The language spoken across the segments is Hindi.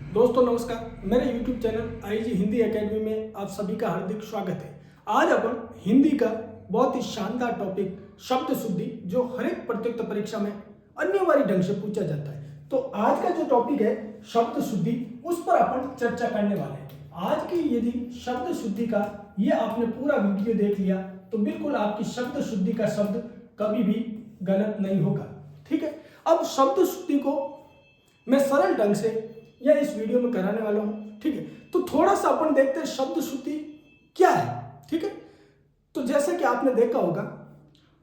दोस्तों नमस्कार, मेरे YouTube channel IG Hindi academy में आप सभी का हार्दिक स्वागत है। आज अपन हिंदी का बहुत ही शानदार टॉपिक शब्द शुद्धि जो हर एक प्रत्युत्तर परीक्षा में अनिवार्य ढंग से पूछा जाता है। तो आज का जो टॉपिक है शब्द शुद्धि, उस पर अपन चर्चा करने वाले हैं। आज की यदि शब्द शुद्धि का ये आपने पूरा वीडियो देख लिया तो बिल्कुल आपकी शब्द शुद्धि का शब्द कभी भी गलत नहीं होगा। ठीक है, अब शब्द शुद्धि को मैं सरल ढंग से या इस वीडियो में कराने वाला हूं। ठीक है, तो थोड़ा सा अपन देखते हैं शब्द शुद्धि क्या है। ठीक है, तो जैसे कि आपने देखा होगा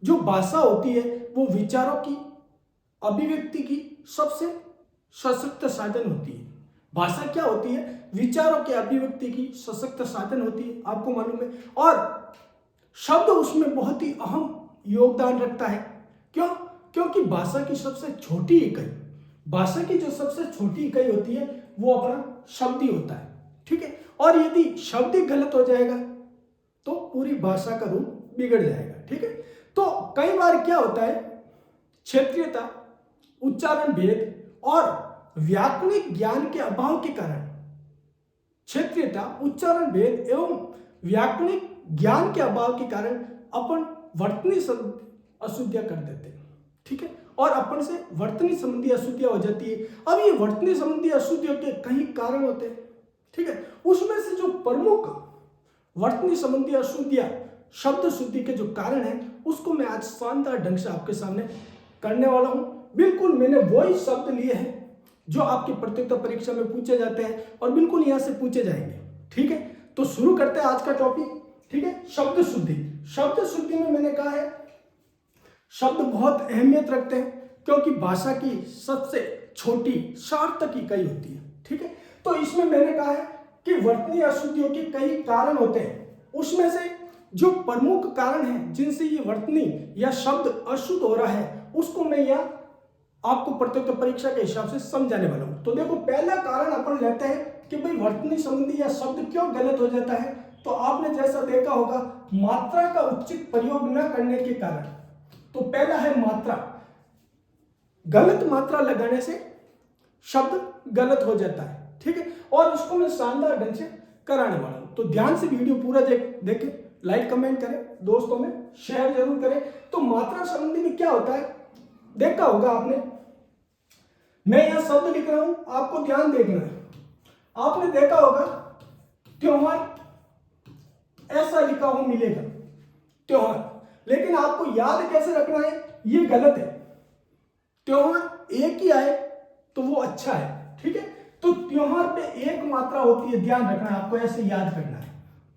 जो भाषा होती है वो विचारों की अभिव्यक्ति की सबसे सशक्त साधन होती है। भाषा क्या होती है? विचारों के अभिव्यक्ति की सशक्त साधन होती है, आपको मालूम है। और शब्द उसमें बहुत ही अहम योगदान रखता है। क्यों? क्योंकि भाषा की सबसे छोटी इकाई, भाषा की जो सबसे छोटी इकाई होती है वो अपना शब्द ही होता है। ठीक है, और यदि शब्द ही गलत हो जाएगा तो पूरी भाषा का रूप बिगड़ जाएगा। ठीक है, तो कई बार क्या होता है, क्षेत्रीयता, उच्चारण भेद और व्याकरणिक ज्ञान के अभाव के कारण, क्षेत्रीयता, उच्चारण भेद एवं व्याकरणिक ज्ञान के अभाव के कारण अपन वर्तनी शब्द अशुद्धियां कर देते हैं। ठीक है, और अपन से वर्तनी संबंधी अशुद्धियां हो जाती है। अब ये वर्तनी संबंधी अशुद्धियों के कई कारण होते हैं। ठीक है, उसमें से जो प्रमुख वर्तनी संबंधी अशुद्धियां शब्द शुद्धि के जो कारण हैं उसको मैं आज शानदार ढंग से आपके सामने करने वाला हूं। बिल्कुल मैंने वही शब्द लिए हैं जो आपकी प्रत्युत्तर परीक्षा में पूछे जाते हैं और बिल्कुल यहां से पूछे जाएंगे। ठीक है, तो शुरू करते हैं आज का टॉपिक। ठीक है, शब्द शुद्धि। शब्द शुद्धि में मैंने कहा है शब्द बहुत अहमियत रखते हैं क्योंकि भाषा की सबसे छोटी सार्थक इकाई होती है। ठीक है, तो इसमें मैंने कहा है कि वर्तनी अशुद्धियों के कई कारण होते हैं। उसमें से जो प्रमुख कारण है जिनसे ये वर्तनी या शब्द अशुद्ध हो रहा है उसको मैं यह आपको प्रत्युत्तर परीक्षा के हिसाब से समझाने वाला हूं। तो देखो, पहला कारण अपन लेते हैं कि भाई वर्तनी संबंधी या शब्द क्यों गलत हो जाता है। तो आपने जैसा देखा होगा मात्रा का उचित प्रयोग न करने के कारण। तो पहला है मात्रा, गलत मात्रा लगाने से शब्द गलत हो जाता है। ठीक है, और इसको मैं शानदार ढंग से कराने वाला हूं। तो ध्यान से वीडियो पूरा देखें, लाइक कमेंट करें, दोस्तों में शेयर जरूर करें। तो मात्रा संबंधी में क्या होता है देखा होगा आपने, मैं यहां शब्द लिख रहा हूं, आपको ध्यान देखना है। आपने देखा होगा त्योहार ऐसा लिखा हो मिलेगा त्योहार, लेकिन आपको याद कैसे रखना है ये गलत है। त्योहार एक ही आए तो वो अच्छा है। ठीक है, तो त्योहार पे एक मात्रा होती है, ध्यान रखना है, आपको ऐसे याद करना है।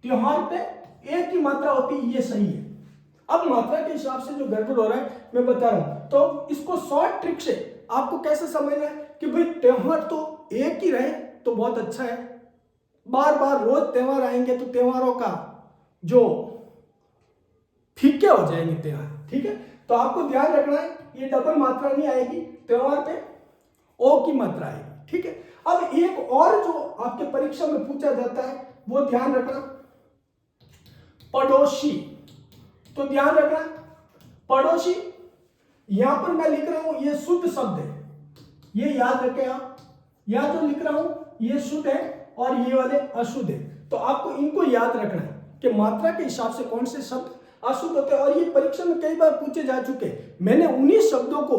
त्योहार पे एक ही मात्रा होती है, ये सही है। अब मात्रा के हिसाब से जो गड़बड़ हो रहा है मैं बता रहा हूं। तो इसको शॉर्ट ट्रिक से आपको कैसे समझना है कि भाई त्योहार तो एक ही रहे तो बहुत अच्छा है, बार बार रोज त्योहार आएंगे तो त्योहारों का जो फीके हो जाएंगे त्योहार। ठीक है, तो आपको ध्यान रखना है ये डबल मात्रा नहीं आएगी, त्योहार पे ओ की मात्रा आएगी। ठीक है, अब एक और जो आपके परीक्षा में पूछा जाता है वो ध्यान रखना, पड़ोसी। तो ध्यान रखना पड़ोसी, यहां पर मैं लिख रहा हूं ये शुद्ध शब्द है, ये याद रखें आप। यहां जो लिख रहा हूं ये शुद्ध है और ये वाले अशुद्ध है। तो आपको इनको याद रखना है कि मात्रा के हिसाब से कौन से शब्द अशुद्ध होते हैं। और ये परीक्षा में कई बार पूछे जा चुके हैं। मैंने उन्हीं शब्दों को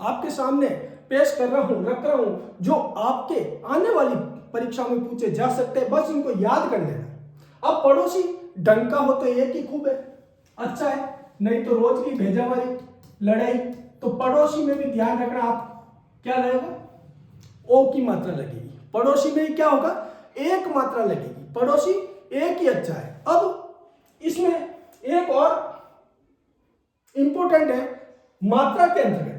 आपके सामने पेश कर रहा हूं, रख रहा हूं जो आपके आने वाली परीक्षा में पूछे जा सकते हैं, बस इनको याद कर लेना। अब पड़ोसी डंका हो तो एक ही खूब है, अच्छा है, नहीं तो रोज की भेजामारी लड़ाई। तो पड़ोसी में भी ध्यान रखना, आप क्या लगेगा, ओ की मात्रा लगेगी। पड़ोसी में ही क्या होगा, एक मात्रा लगेगी, पड़ोसी एक ही अच्छा है। अब इसमें एक और इंपॉर्टेंट है मात्रा के अंतर्गत।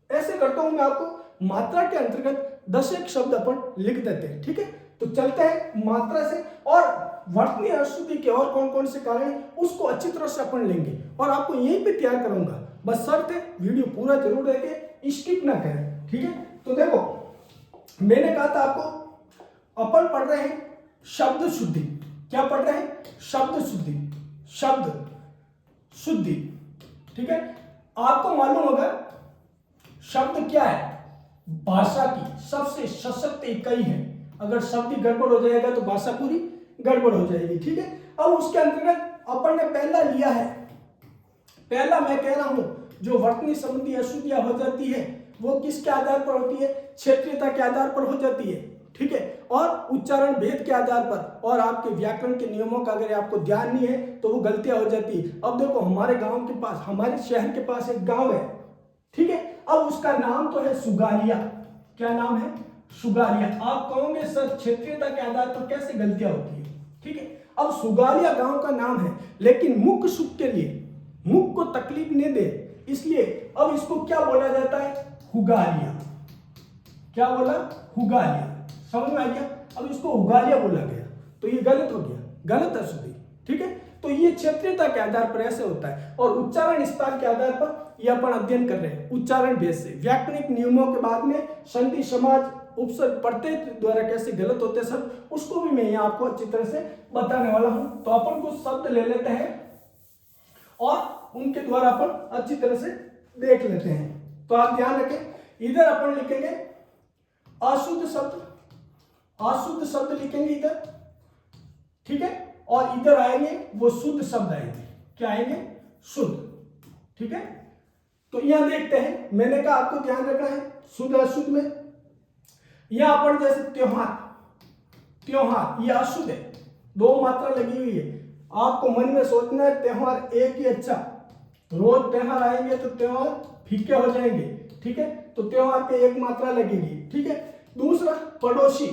ऐसे करता हूं मैं आपको, मात्रा के अंतर्गत 10 एक शब्द अपन लिख देते हैं। ठीक है, तो चलते हैं मात्रा से, और वर्तनी अशुद्धि के और कौन कौन से कारण है उसको अच्छी तरह से अपन लेंगे और आपको यहीं पे तैयार करूंगा। बस शर्त है वीडियो पूरा जरूर देखें, स्किप ना करें। ठीक है, तो देखो मैंने कहा था आपको अपन पढ़ रहे हैं शब्द शुद्धि। क्या पढ़ रहे हैं? शब्द शुद्धि, शब्द शुद्धि। ठीक है, आपको मालूम होगा शब्द क्या है, भाषा की सबसे सशक्त इकाई है। अगर शब्द ही गड़बड़ हो जाएगा तो भाषा पूरी गड़बड़ हो जाएगी। ठीक है, अब उसके अंतर्गत अपन ने पहला लिया है, पहला मैं कह रहा हूं जो वर्तनी संबंधी अशुद्धियां हो जाती है वो किसके आधार पर होती है, क्षेत्रीयता के आधार पर हो जाती है। ठीक है, और उच्चारण भेद के आधार पर और आपके व्याकरण के नियमों का अगर आपको ध्यान नहीं है तो वो गलतियां हो जाती है। अब देखो हमारे गांव के पास, हमारे शहर के पास एक गांव है, ठीक है, अब उसका नाम तो है सुगालिया। क्या नाम है? सुगालिया। आप कहोगे सर क्षेत्रीयता के आधार पर कैसे गलतियां होती है? ठीक है, अब सुगालिया गांव का नाम है लेकिन मुख सुख के लिए, मुख को तकलीफ नहीं दे इसलिए अब इसको क्या बोला जाता है? हुगालिया। क्या बोला? हुगालिया। समझ में आ गया? अब इसको हुगालिया बोला गया तो ये गलत हो गया, गलत अशुद्धि। ठीक है, तो ये क्षेत्रीयता के आधार पर ऐसे होता है और उच्चारण स्थान के आधार पर ये अपन अध्ययन कर रहे हैं उच्चारण भेद से। व्याकरणिक नियमों के बाद में संधि समाज उपसर्ग प्रत्यय द्वारा कैसे गलत होते हैं सब, उसको भी मैं यहाँ आपको अच्छी तरह से बताने वाला हूं। तो अपन कुछ शब्द ले लेते हैं और उनके द्वारा अपन अच्छी तरह से देख लेते हैं। तो आप ध्यान रखें, इधर अपन लिखेंगे अशुद्ध शब्द, अशुद्ध शब्द लिखेंगे इधर, ठीक है, और इधर आएंगे वो शुद्ध शब्द आएंगे। क्या आएंगे? शुद्ध। ठीक है, तो यहां देखते हैं, मैंने कहा आपको ध्यान रखना है शुद्ध अशुद्ध में। यहां पर जैसे त्योहार, त्योहार ये अशुद्ध है, दो मात्रा लगी हुई है। आपको मन में सोचना है त्योहार एक ही अच्छा, रोज त्योहार आएंगे तो त्योहार फीके हो जाएंगे। ठीक है, तो त्योहार पे एक मात्रा लगेगी। ठीक है, दूसरा पड़ोसी,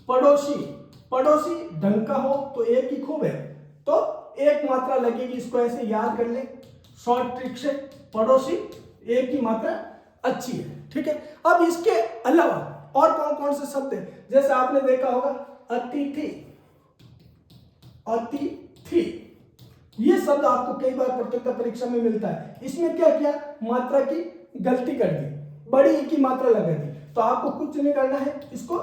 पड़ोसी, पड़ोसी ढंग का हो तो एक ही खूब है, तो एक मात्रा लगेगी, इसको ऐसे याद कर ले शॉर्ट ट्रिक से, पड़ोसी एक ही मात्रा अच्छी है। ठीक है, अब इसके अलावा और कौन कौन से शब्द है, जैसे आपने देखा होगा अतिथि, अतिथि, ये शब्द आपको कई बार प्रतियोगिता परीक्षा में मिलता है। इसमें क्या किया? मात्रा की गलती कर दी, बड़ी ई की मात्रा लगा दी, तो आपको कुछ नहीं करना है, इसको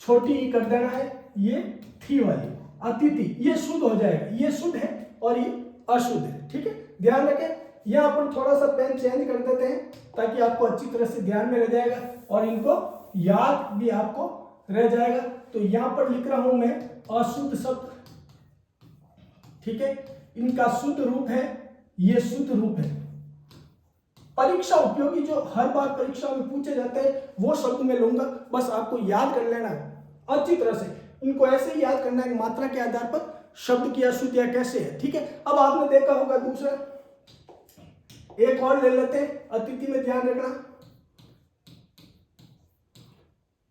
छोटी ई कर देना है, ये थी वाली अतिथि, ये शुद्ध हो जाएगा, ये शुद्ध है और ये अशुद्ध है। ठीक है, ध्यान रखें, यह अपन थोड़ा सा पेन चेंज कर देते हैं ताकि आपको अच्छी तरह से ध्यान में रह जाएगा और इनको याद भी आपको रह जाएगा। तो यहां पर लिख रहा हूं मैं अशुद्ध शब्द। ठीक है, इनका शुद्ध रूप है, ये शुद्ध रूप है। परीक्षा उपयोगी जो हर बार परीक्षा में पूछे जाते हैं वो शब्द मैं लूंगा, बस आपको याद कर लेना अच्छी तरह से, इनको ऐसे ही याद करना है मात्रा के आधार पर शब्द की अशुद्धियां कैसे है। ठीक है, अब आपने देखा होगा दूसरा, एक और ले लेते हैं, अतिथि में ध्यान रखना,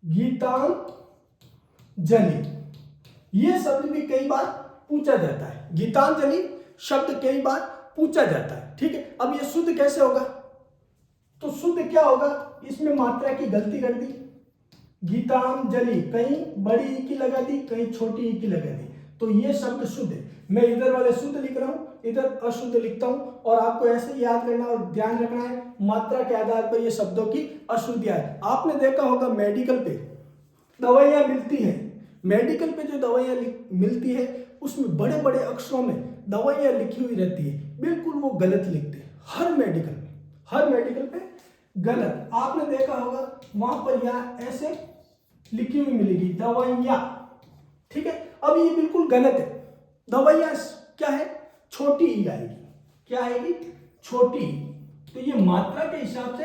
गीतांजलि, ये शब्द भी कई बार पूछा जाता है, गीतांजलि शब्द कई बार पूछा जाता है। ठीक है, अब ये शुद्ध कैसे होगा? तो शुद्ध क्या होगा? इसमें मात्रा की गलती कर दी, गीतांजलि कहीं बड़ी ई की लगा दी, कहीं छोटी ई की लगा दी, तो ये शब्द शुद्ध है। मैं इधर वाले शुद्ध लिख रहा हूं, इधर अशुद्ध लिखता हूं, और आपको ऐसे याद करना और ध्यान रखना है मात्रा के आधार पर ये शब्दों की अशुद्धियां है। आपने देखा होगा मेडिकल पे दवाइयां मिलती है, मेडिकल पे जो दवाइयां मिलती है उसमें बड़े बड़े अक्षरों में दवाइयां लिखी हुई रहती है, बिल्कुल वो गलत लिखते हैं हर मेडिकल में, हर मेडिकल पे गलत। आपने देखा होगा वहां पर यहाँ ऐसे लिखी हुई मिलेगी दवाइयां। ठीक है, अब ये बिल्कुल गलत है, दवाइयां क्या है? छोटी ई आएगी। क्या आएगी? छोटी ई। तो ये मात्रा के हिसाब से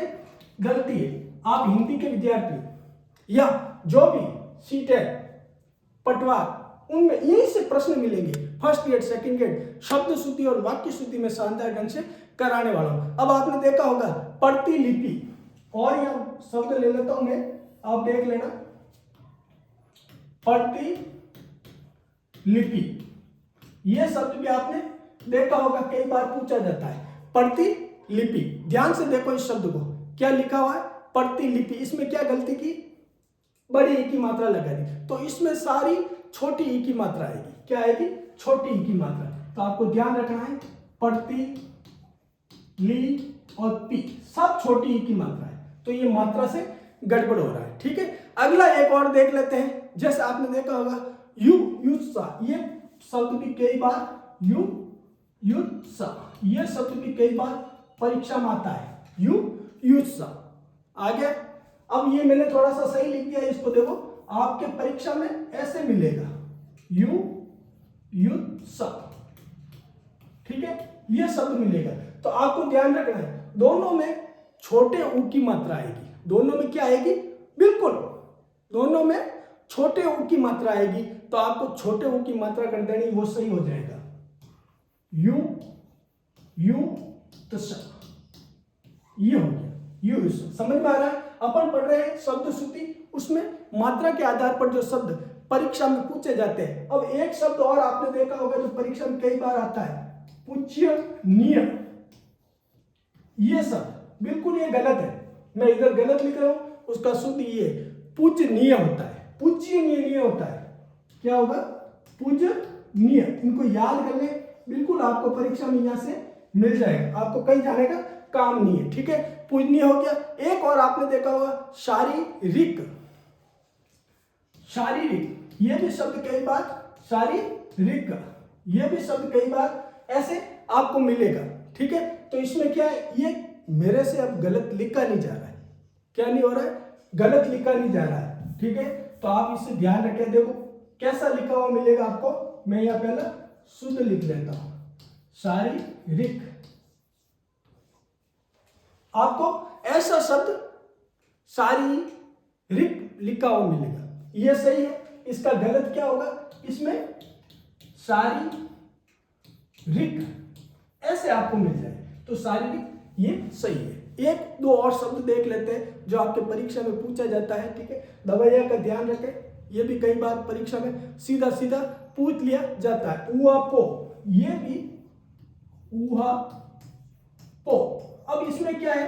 गलती है। आप हिंदी के विद्यार्थी या जो भी सीटेट पटवार उनमें यही से प्रश्न मिलेंगे, फर्स्ट ग्रेड सेकंड ग्रेड शब्द शुद्धि और वाक्य शुद्धि में शानदार ढंग से कराने वाला हूं। अब आपने देखा होगा प्रतिलिपि, और यह शब्द ले लेता हूं मैं, आप देख लेना, प्रतिलिपि, यह शब्द भी आपने देखा होगा कई बार पूछा जाता है। प्रतिलिपि, ध्यान से देखो इस शब्द को, क्या लिखा हुआ है? प्रतिलिपि। इसमें क्या गलती की? बड़ी ई की मात्रा लगा दी, तो इसमें सारी छोटी ई की मात्रा आएगी। क्या आएगी? छोटी ई की मात्रा। तो आपको ध्यान रखना है प्रति, ली और पी सब छोटी ई की मात्रा है, तो ये मात्रा से गड़बड़ हो रहा है। ठीक है, अगला एक और देख लेते हैं, जैसे आपने देखा होगा युत्सा, ये शब्द भी कई बार युत्सा, ये शब्द भी कई बार परीक्षा में आता है, युत्सा। आ गया? अब ये मैंने थोड़ा सा सही लिख दिया, इसको देखो आपके परीक्षा में ऐसे मिलेगा, युत्सव, ठीक है, ये शब्द मिलेगा। तो आपको ध्यान रखना है, दोनों में छोटे ऊ की मात्रा आएगी। दोनों में क्या आएगी? बिल्कुल दोनों में छोटे ऊ की मात्रा आएगी। तो आपको छोटे ऊ की मात्रा कर देनी, वो सही हो जाएगा, युत्सव, ये हो गया युत्सव। समझ में आ रहा है? अपन पढ़ रहे हैं शब्द शुद्धि, उसमें मात्रा के आधार पर जो शब्द परीक्षा में पूछे जाते हैं। अब एक शब्द और आपने देखा होगा जो परीक्षा में कई बार आता है, पूज्यनीय। ये शब्द बिल्कुल ये गलत है, मैं इधर गलत लिख रहा हूं, उसका शुद्ध ये पूजनीय होता है, पूज्यनीय नहीं होता है। क्या होगा? पूजनीय। इनको याद कर ले, बिल्कुल आपको परीक्षा में यहां से मिल जाएगा, आपको कहीं जाने का काम नहीं है, ठीक है। पूजनीय हो गया। एक और आपने देखा होगा शारीरिक, शारीरिक, ये भी शब्द कई बार, शारीरिक, ये भी शब्द कई बार ऐसे आपको मिलेगा, ठीक है। तो इसमें क्या है, ये मेरे से अब गलत लिखा नहीं जा रहा है, क्या नहीं हो रहा है? गलत लिखा नहीं जा रहा है, ठीक है। तो आप इससे ध्यान रखें। देखो कैसा लिखा हुआ मिलेगा आपको, मैं यहां पहला शुद्ध लिख लेता हूं, शारीरिक। आपको ऐसा शब्द शारीरिक लिखा हुआ मिलेगा, ये सही है। इसका गलत क्या होगा? इसमें शारीरिक ऐसे आपको मिल जाए, तो शारीरिक ये सही है। एक दो और शब्द देख लेते हैं जो आपके परीक्षा में पूछा जाता है, ठीक है। दवाइयां का ध्यान रखें, ये भी कई बार परीक्षा में सीधा सीधा पूछ लिया जाता है। ऊहापो, ये भी ऊहापो। अब इसमें क्या है,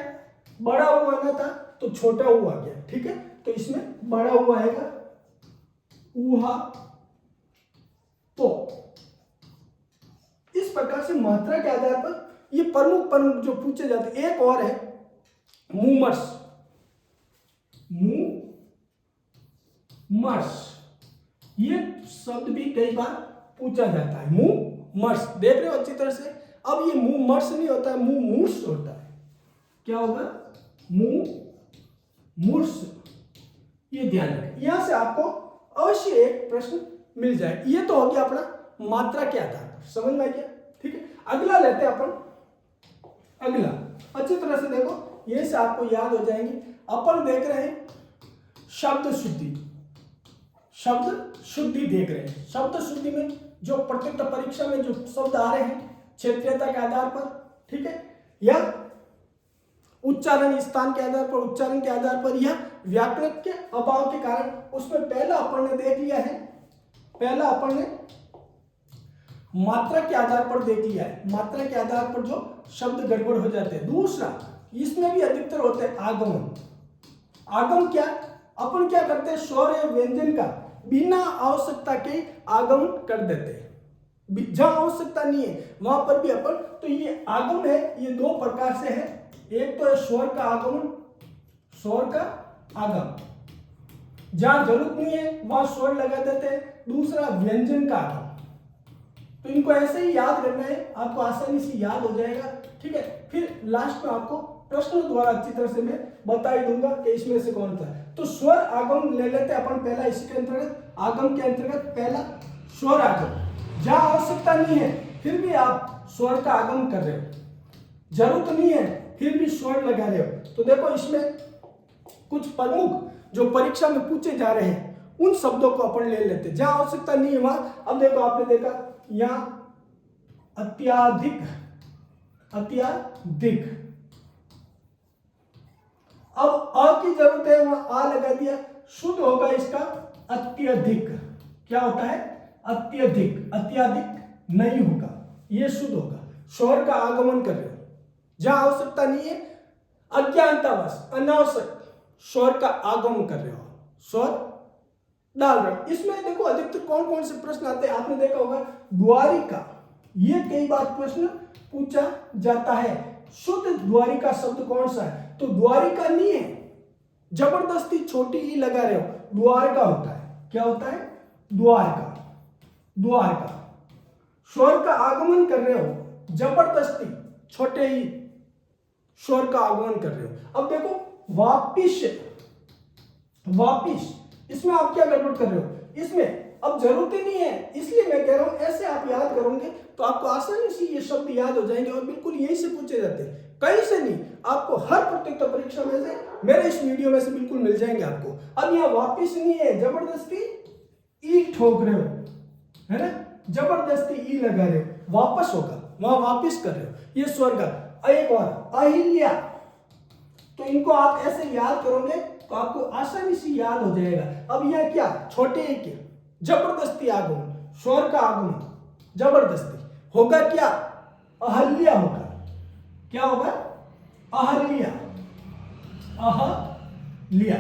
बड़ा ऊ आना था तो छोटा ऊ आ गया, ठीक है। तो इसमें बड़ा ऊ आएगा, ऊहापो। इस प्रकार से मात्रा के आधार पर ये प्रमुख जो पूछे जाते हैं। एक और है मुमर्स, मुमर्स, ये शब्द भी कई बार पूछा जाता है, मुमर्स। देख रहे हो अच्छी तरह से? अब ये मुमर्स नहीं होता है, मुमूर्स होता है। क्या होगा? मुमूर्स, ये ध्यान रखें। यहां से आपको अवश्य एक प्रश्न मिल जाए। ये तो हो गया अपना मात्रा के आधार पर, समझ में आ गया, ठीक है। अगला लेते हैं अपन, अगला अच्छी तरह से देखो, ये से आपको याद हो जाएंगे। अपन देख रहे हैं शब्द शुद्धि, शब्द शुद्धि देख रहे हैं। शब्द शुद्धि में जो प्रत्येक परीक्षा में जो शब्द आ रहे हैं क्षेत्रीयता के आधार पर, ठीक है, या उच्चारण स्थान के आधार पर, उच्चारण के आधार पर, या व्याकरण के अभाव के कारण, उसमें पहला अपन ने देख लिया है, पहला अपन ने मात्रा के आधार पर देख लिया है, मात्रा के आधार पर जो शब्द गड़बड़ हो जाते हैं। दूसरा, इसमें भी अधिकतर होते हैं आगमन। आगम क्या? अपन क्या करते हैं, स्वर या व्यंजन का बिना आवश्यकता के आगमन कर देते हैं, जहां आवश्यकता नहीं है वहां पर भी अपन। तो ये आगम है, ये दो प्रकार से है। एक तो है स्वर का आगमन, स्वर का आगम, जहां जरूरत नहीं है वहां स्वर लगा देते हैं। दूसरा व्यंजन का आगम। तो इनको ऐसे ही याद करना है, आपको आसानी से याद हो जाएगा, ठीक है। फिर लास्ट में आपको प्रश्न द्वारा अच्छी तरह से मैं बता ही दूंगा कि इसमें से कौन सा है। तो स्वर आगम ले लेते हैं अपन पहला, इसी के अंतर्गत, आगम के अंतर्गत पहला स्वर आगम। जहां आवश्यकता नहीं है फिर भी आप स्वर का आगम कर रहे हो, जरूरत नहीं है फिर भी स्वर लगा रहे हो। तो देखो इसमें कुछ प्रमुख जो परीक्षा में पूछे जा रहे हैं उन शब्दों को अपन ले लेते हैं, जहां आवश्यकता नहीं है वहां। अब देखो आपने देखा यहां अत्याधिक, अत्याधिक, अब अ की जरूरत है वहां आ लगा दिया, शुद्ध होगा इसका अत्यधिक। क्या होता है? अत्यधिक, अत्याधिक नहीं होगा, ये शुद्ध होगा। स्वर का आगमन कर रहे हो, जहां आवश्यकता नहीं है अज्ञानतावश अनावश्यक स्वर का आगमन कर रहे हो, स्वर डाल रहे हो। इसमें देखो अधिकतर कौन कौन से प्रश्न आते हैं, आपने देखा होगा द्वारिका, ये कई बार प्रश्न पूछा जाता है। शुद्ध द्वारिका शब्द कौन सा है? तो द्वारिका नहीं है, जबरदस्ती छोटी ई लगा रहे हो, द्वारका होता है। क्या होता है? द्वारका, द्वारका। स्वर का आगमन कर रहे हो, जबरदस्ती छोटे ही स्वर का आगमन कर रहे हो। अब देखो वापिस, वापिस, इसमें आप क्या गड़बड़ कर रहे हो, इसमें अब जरूरत ही नहीं है, इसलिए मैं कह रहा हूं ऐसे आप याद करोगे तो आपको आसानी से ये शब्द याद हो जाएंगे और बिल्कुल यही से पूछे जाते हैं, कहीं से नहीं, आपको हर प्रतियोगिता परीक्षा में से मेरे इस वीडियो में से बिल्कुल मिल जाएंगे आपको। अब यहाँ वापिस नहीं है, जबरदस्ती ई ठोक रहे हो, है ना, जबरदस्ती ई लगा रहे हो, वापस होगा, वहां वापिस कर रहे हो, ये स्वर का। एक और अहिल्या, तो इनको आप ऐसे याद करोगे तो आपको आसानी से याद हो जाएगा। अब यह क्या, छोटे एक क्या, जबरदस्ती आगमन, स्वर का आगमन जबरदस्ती होगा, क्या अहल्या होगा, क्या होगा अहल्या, अहल्या।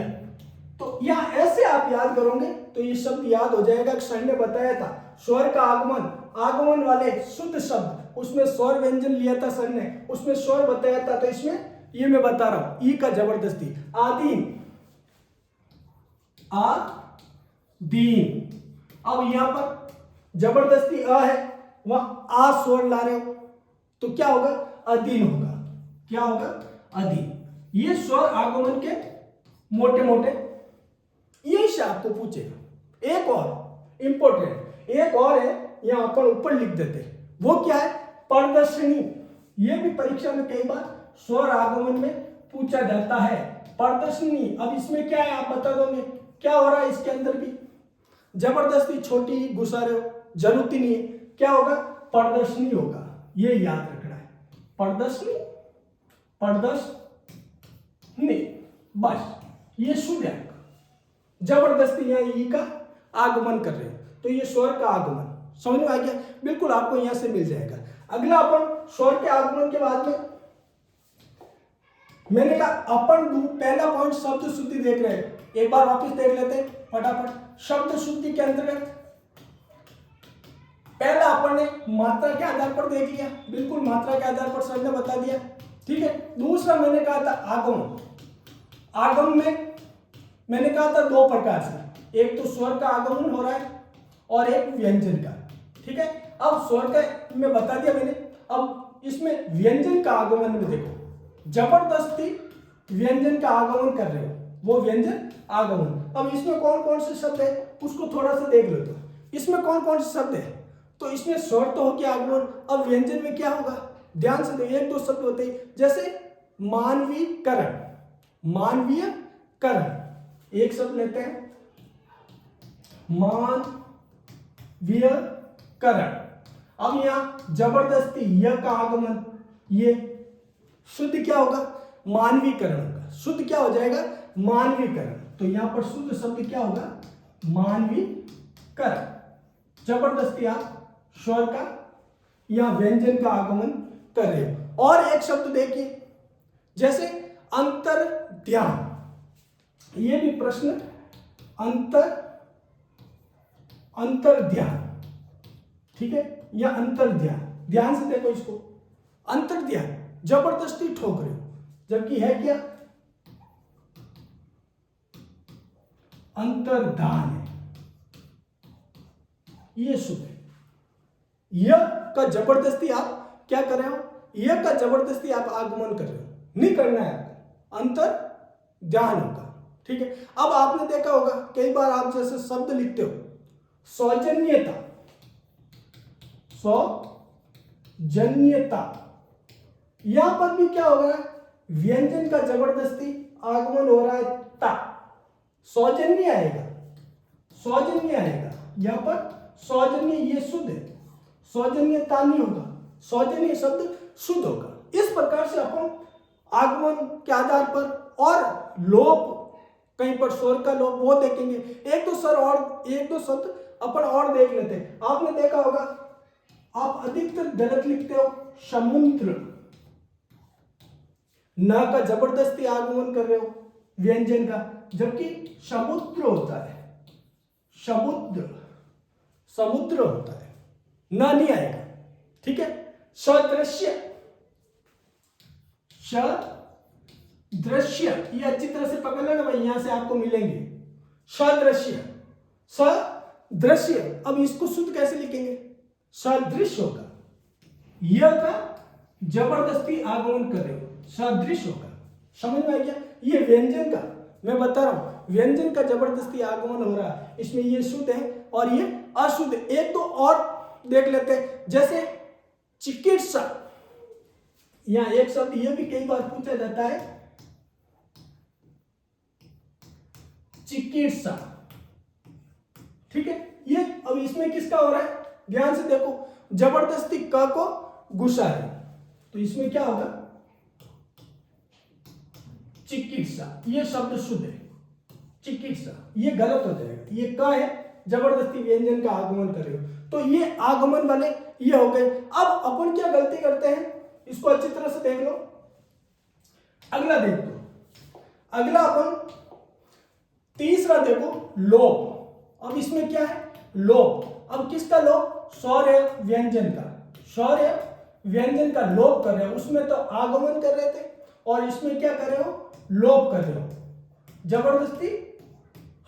तो यहां ऐसे आप याद करोगे तो ये शब्द याद हो जाएगा। सर ने बताया था स्वर का आगमन, आगमन वाले शुद्ध शब्द, उसमें स्वर व्यंजन लिया था सर ने, उसमें स्वर बताया था, तो इसमें ये मैं बता रहा हूं, ई का जबरदस्ती आदीन, आदीन। अब यहां पर जबरदस्ती अ है, वहां आ स्वर ला रहे हो तो क्या होगा, अधीन होगा, क्या होगा अधीन। ये स्वर आगमन के मोटे मोटे, यही से आपको पूछेगा। एक और इंपॉर्टेंट, एक और है, यहां अपन ऊपर लिख देते, वो क्या है, प्रदर्शनी। ये भी परीक्षा में कई बार स्वर आगमन में पूछा जाता है, प्रदर्शनी। अब इसमें क्या है आप बता दोगे, क्या हो रहा है इसके अंदर भी, जबरदस्ती छोटी घुसा रहे हो, जरूरत ही नहीं है, क्या होगा प्रदर्शनी होगा, ये याद रखना है, प्रदर्शनी, प्रदर्शनी, बस ये शुद्ध है। जबरदस्ती यहाँ ई का आगमन कर रहे हो तो ये स्वर का आगमन, समझ में आ गया, बिल्कुल आपको यहां से मिल जाएगा। अगला अपन स्वर के आगमन के बाद में मैंने कहा अपन पहला पॉइंट शब्द शुद्धि देख रहे हैं, एक बार वापस देख लेते हैं फटाफट। शब्द शुद्धि के अंतर्गत पहला अपन ने मात्रा के आधार पर देख लिया, बिल्कुल मात्रा के आधार पर सर ने बता दिया, ठीक है। दूसरा मैंने कहा था आगम, आगम में मैंने कहा था दो प्रकार से, एक तो स्वर का आगमन हो रहा है और एक व्यंजन का, ठीक है। अब स्वर का मैं बता दिया मैंने, अब इसमें व्यंजन का आगमन में देखो, जबरदस्ती व्यंजन का आगमन कर रहे हो, वो व्यंजन आगमन। अब इसमें कौन कौन से शब्द है उसको थोड़ा सा देख लो, तो इसमें कौन कौन से शब्द है, तो इसमें स्वर तो हो गया आगमन, अब व्यंजन में क्या होगा, ध्यान से देखो, एक दो शब्द होते हैं, जैसे मानवीकरण, मानवीयकरण, एक शब्द लेते हैं मानवीयकरण। अब यहां जबरदस्ती य का आगमन, ये शुद्ध क्या होगा, मानवीकरण होगा, शुद्ध क्या हो जाएगा, मानवीकरण। तो यहां पर शुद्ध शब्द क्या होगा, मानवीकरण। जबरदस्ती आप स्वर का या व्यंजन का आगमन कर रहे हो। और एक शब्द देखिए, जैसे अंतर ध्यान, ये भी प्रश्न, अंतर ध्यान, ठीक है, या अंतर ध्यान, ध्यान से देखो इसको, अंतर ध्यान जबरदस्ती ठोक रहे हो, जबकि है क्या, अंतर्धान है, ये शुद्ध है। यह का जबरदस्ती आप क्या कर रहे हो, यह का जबरदस्ती आप आगमन कर रहे हो, नहीं करना है आपको, अंतर ध्यान होगा, ठीक है। अब आपने देखा होगा कई बार आप जैसे शब्द लिखते हो, सौजन्यता, सौजन्यता, यहां पर भी क्या हो रहा है, व्यंजन का जबरदस्ती आगमन हो रहा है, ता, सौजन्य आएगा, सौजन्य आएगा, यहां पर सौजन्य, ये शुद्ध है, सौजन्यता नहीं होगा, सौजन्य शब्द शुद्ध होगा। इस प्रकार से अपन आगमन के आधार पर, और लोप, कहीं पर स्वर का लोप वो देखेंगे, एक दो सर और एक दो शब्द अपन और देख लेते हैं। आपने देखा होगा आप अधिकतर गलत लिखते हो, समुद्र, न का जबरदस्ती आगमन कर रहे हो व्यंजन का, जबकि समुद्र होता है, समुद्र, समुद्र होता है, न नहीं आएगा, ठीक है। सदृश्य, सदृश्य, ये अच्छी तरह से पकड़ लेना भाई, यहां से आपको मिलेंगे सदृश्य, सदृश्य। अब इसको शुद्ध कैसे लिखेंगे, सदृश्य होगा, यह का जबरदस्ती आगमन कर रहे हो, सदृश होगा, समझ में आ गया। ये व्यंजन का मैं बता रहा हूं, व्यंजन का जबरदस्ती आगमन हो रहा है, इसमें ये शुद्ध है और ये अशुद्ध। एक दो और देख लेते हैं, जैसे चिकित्सा, यहां एक शब्द ये भी कई बार पूछा जाता है, चिकित्सा, ठीक है। ये अब इसमें किसका हो रहा है, ध्यान से देखो, जबरदस्ती क को गुस्सा है, तो इसमें क्या होगा, चिकित्सा, ये शब्द शुद्ध है, चिकित्सा, ये गलत हो जाएगा, ये क है, जबरदस्ती व्यंजन का आगमन कर रहे हो, तो ये आगमन वाले ये हो गए। अब अपन क्या गलती करते हैं, इसको अच्छी तरह से देख लो। अगला देख लो, अगला अपन तीसरा देखो, लोप। अब इसमें क्या है, लोप। अब किसका लोप, स्वर है व्यंजन का, स्वर है व्यंजन का लोप कर रहे हो। उसमें तो आगमन कर रहे थे और इसमें क्या कर रहे हो, लोप कर रहे हो, जबरदस्ती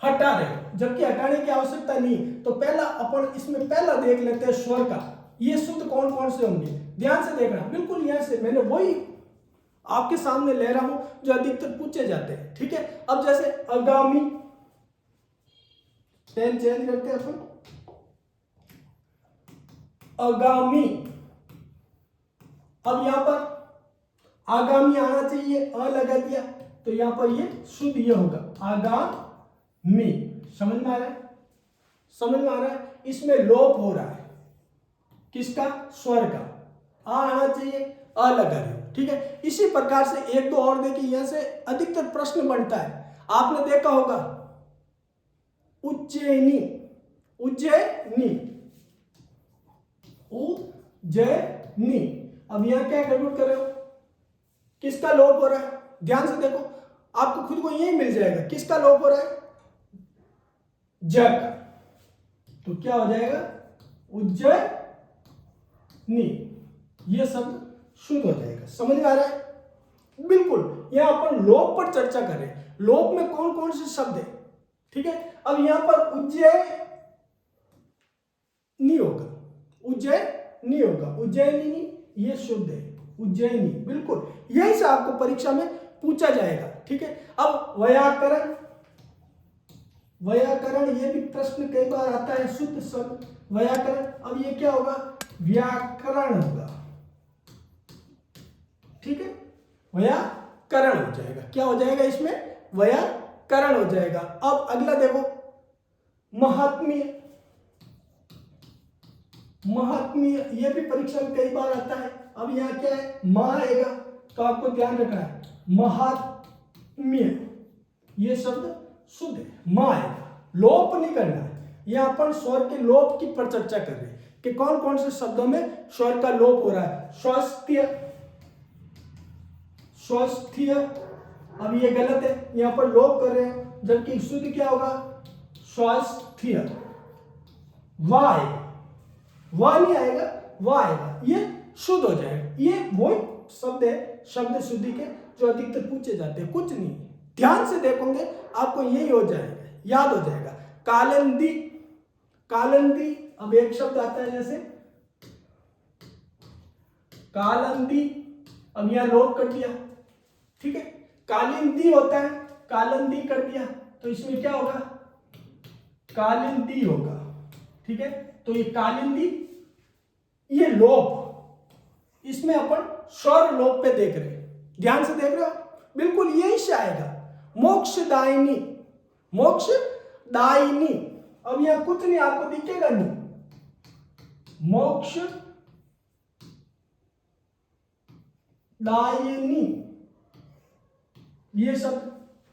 हटा रहे हो, जबकि हटाने की आवश्यकता नहीं। तो पहला अपन इसमें पहला देख लेते हैं स्वर का, ये शुद्ध कौन कौन से होंगे, ध्यान से देखना। बिल्कुल यहां से मैंने वही आपके सामने ले रहा हूं जो अधिकतर पूछे जाते हैं, ठीक है। अब जैसे आगामी, पेन चेंज करते हैं अपन, आगामी। अब यहां पर आगामी आना चाहिए, अ लगा दिया, तो यहां पर ये शुद्ध ये होगा, आगामी। समझ में आ रहा है, समझ में आ रहा है। इसमें लोप हो रहा है, किसका, स्वर का, आ आना चाहिए, अ लगा रहे हो, ठीक है। इसी प्रकार से एक दो और देखिए, यहां से अधिकतर प्रश्न बनता है, आपने देखा होगा, उज्जैनी, उज्जैनी, उज्जैनी। अब यहां क्या गड़बड़ कर रहे हो, किसका लोप हो रहा है, ध्यान से देखो, आपको खुद को यही मिल जाएगा, किसका लोप हो रहा है, जग, तो क्या हो जाएगा, उज्जैनी, ये सब शुद्ध हो जाएगा। समझ में आ रहा है, बिल्कुल। यहां अपन लोप पर चर्चा कर रहे हैं, लोप में कौन कौन से शब्द है, ठीक है। अब यहां पर उज्जैनी होगा, उज्जैनी होगा, उज्जैनी, ये शुद्ध है, उज्जैनी, बिल्कुल। यही से आपको परीक्षा में पूछा जाएगा, ठीक है। अब व्याकरण, व्याकरण, ये भी प्रश्न कई बार आता है, शुद्ध शब्द व्याकरण। अब ये क्या होगा, व्याकरण होगा, ठीक है, व्याकरण हो जाएगा, क्या हो जाएगा, इसमें व्याकरण हो जाएगा। अब अगला देखो, महात्म्य, महात्म्य, ये भी परीक्षा में कई बार आता है। अब यहाँ क्या है, मां आएगा, तो आपको ध्यान रखना है, महात्म्य, ये शब्द शुद्ध है, मां आएगा, लोप नहीं करना है। यहाँ पर स्वर के लोप की पर चर्चा कर रहे हैं कि कौन कौन से शब्दों में स्वर का लोप हो रहा है। स्वास्थ्य, स्वास्थ्य, अब ये गलत है, यहां पर लोप कर रहे हैं, जबकि शुद्ध क्या होगा, स्वास्थ्य, वाह आएगा, वाह नहीं आएगा, वाह आएगा, ये शुद्ध हो जाएगा। ये वो शब्द है शब्द शुद्धि के जो अधिकतर पूछे जाते हैं, कुछ नहीं, ध्यान से देखोगे आपको यही हो जाएगा, याद हो जाएगा। कालिंदी, कालिंदी, अब एक शब्द आता है जैसे कालिंदी, अब यहां लोप कर दिया, ठीक है। कालिंदी होता है, कालिंदी कर दिया, तो इसमें क्या होगा, कालिंदी होगा, ठीक है। तो ये कालिंदी, ये लोप, इसमें अपन स्वर लोप पे देख रहे हैं, ध्यान से देख रहे हो, बिल्कुल यही से आएगा। मोक्षदायिनी, मोक्षदायिनी, अब यहां कुछ नहीं आपको दिखेगा नहीं, मोक्षदायिनी, ये सब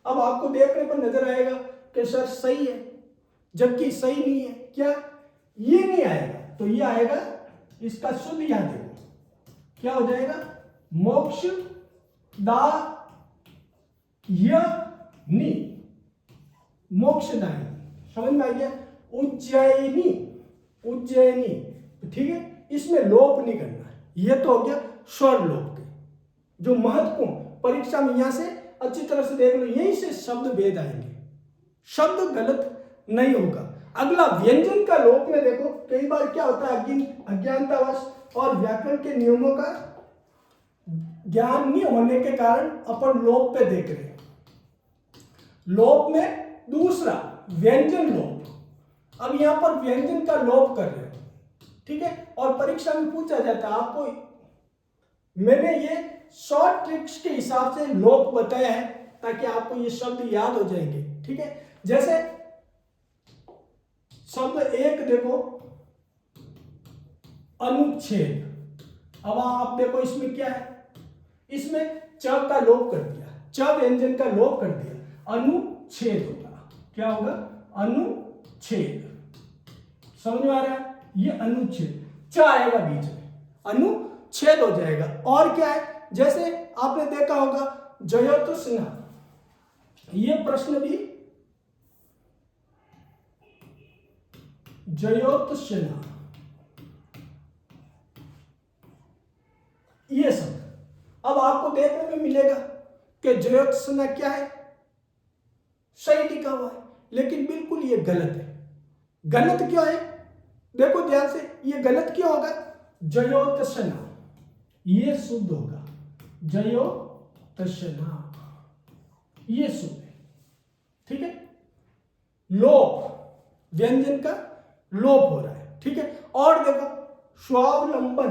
अब आपको देखने पर नजर आएगा कि सर सही है, जबकि सही नहीं है, क्या, ये नहीं आएगा, तो ये आएगा, इसका शुद्ध यहां देखो, क्या हो जाएगा, मोक्षदायिनी, मोक्षदायिनी, समझ में आ गया। उज्जैनी, उज्जैनी, ठीक है, इसमें लोप नहीं करना है, ये तो हो गया स्वर लोप के, जो महत्वपूर्ण परीक्षा में यहां से अच्छी तरह से देख लो, यहीं से शब्द भेद आएंगे, शब्द गलत नहीं होगा। अगला व्यंजन का लोप में देखो, कई बार क्या होता है, अज्ञानतावश और व्याकरण के नियमों का ज्ञान नहीं होने के कारण अपन लोप पे देख रहे हैं। लोप में दूसरा व्यंजन लोप। अब यहां पर व्यंजन का लोप कर रहे हो, ठीक है, और परीक्षा में पूछा जाता है आपको। मैंने ये शॉर्ट ट्रिक्स के हिसाब से लोप बताया है ताकि आपको ये शब्द याद हो जाएंगे, ठीक है। जैसे शब्द एक देखो, अनुच्छेद। अब आप देखो इसमें क्या है, इसमें च का लोप कर दिया, च व्यंजन का लोप कर दिया, अनुच्छेद होगा। क्या होगा? अनुच्छेद। समझ में आ रहा है? ये अनुच्छेद, च आएगा बीच में, अनुच्छेद हो जाएगा। और क्या है, जैसे आपने देखा होगा जयोतुष्ण, ये प्रश्न भी जयोतुष्ण, ये सब अब आपको देखने में मिलेगा कि जयोतुष्ण क्या है, सही लिखा हुआ है, लेकिन बिल्कुल ये गलत है। गलत क्यों है? देखो ध्यान से, ये गलत क्यों होगा? जयोतुष्ण ये शुद्ध होगा, जयोतुष्ण ये शुद्ध है, ठीक है। लोप, व्यंजन का लोप हो रहा है, ठीक है। और देखो स्वावलंबन,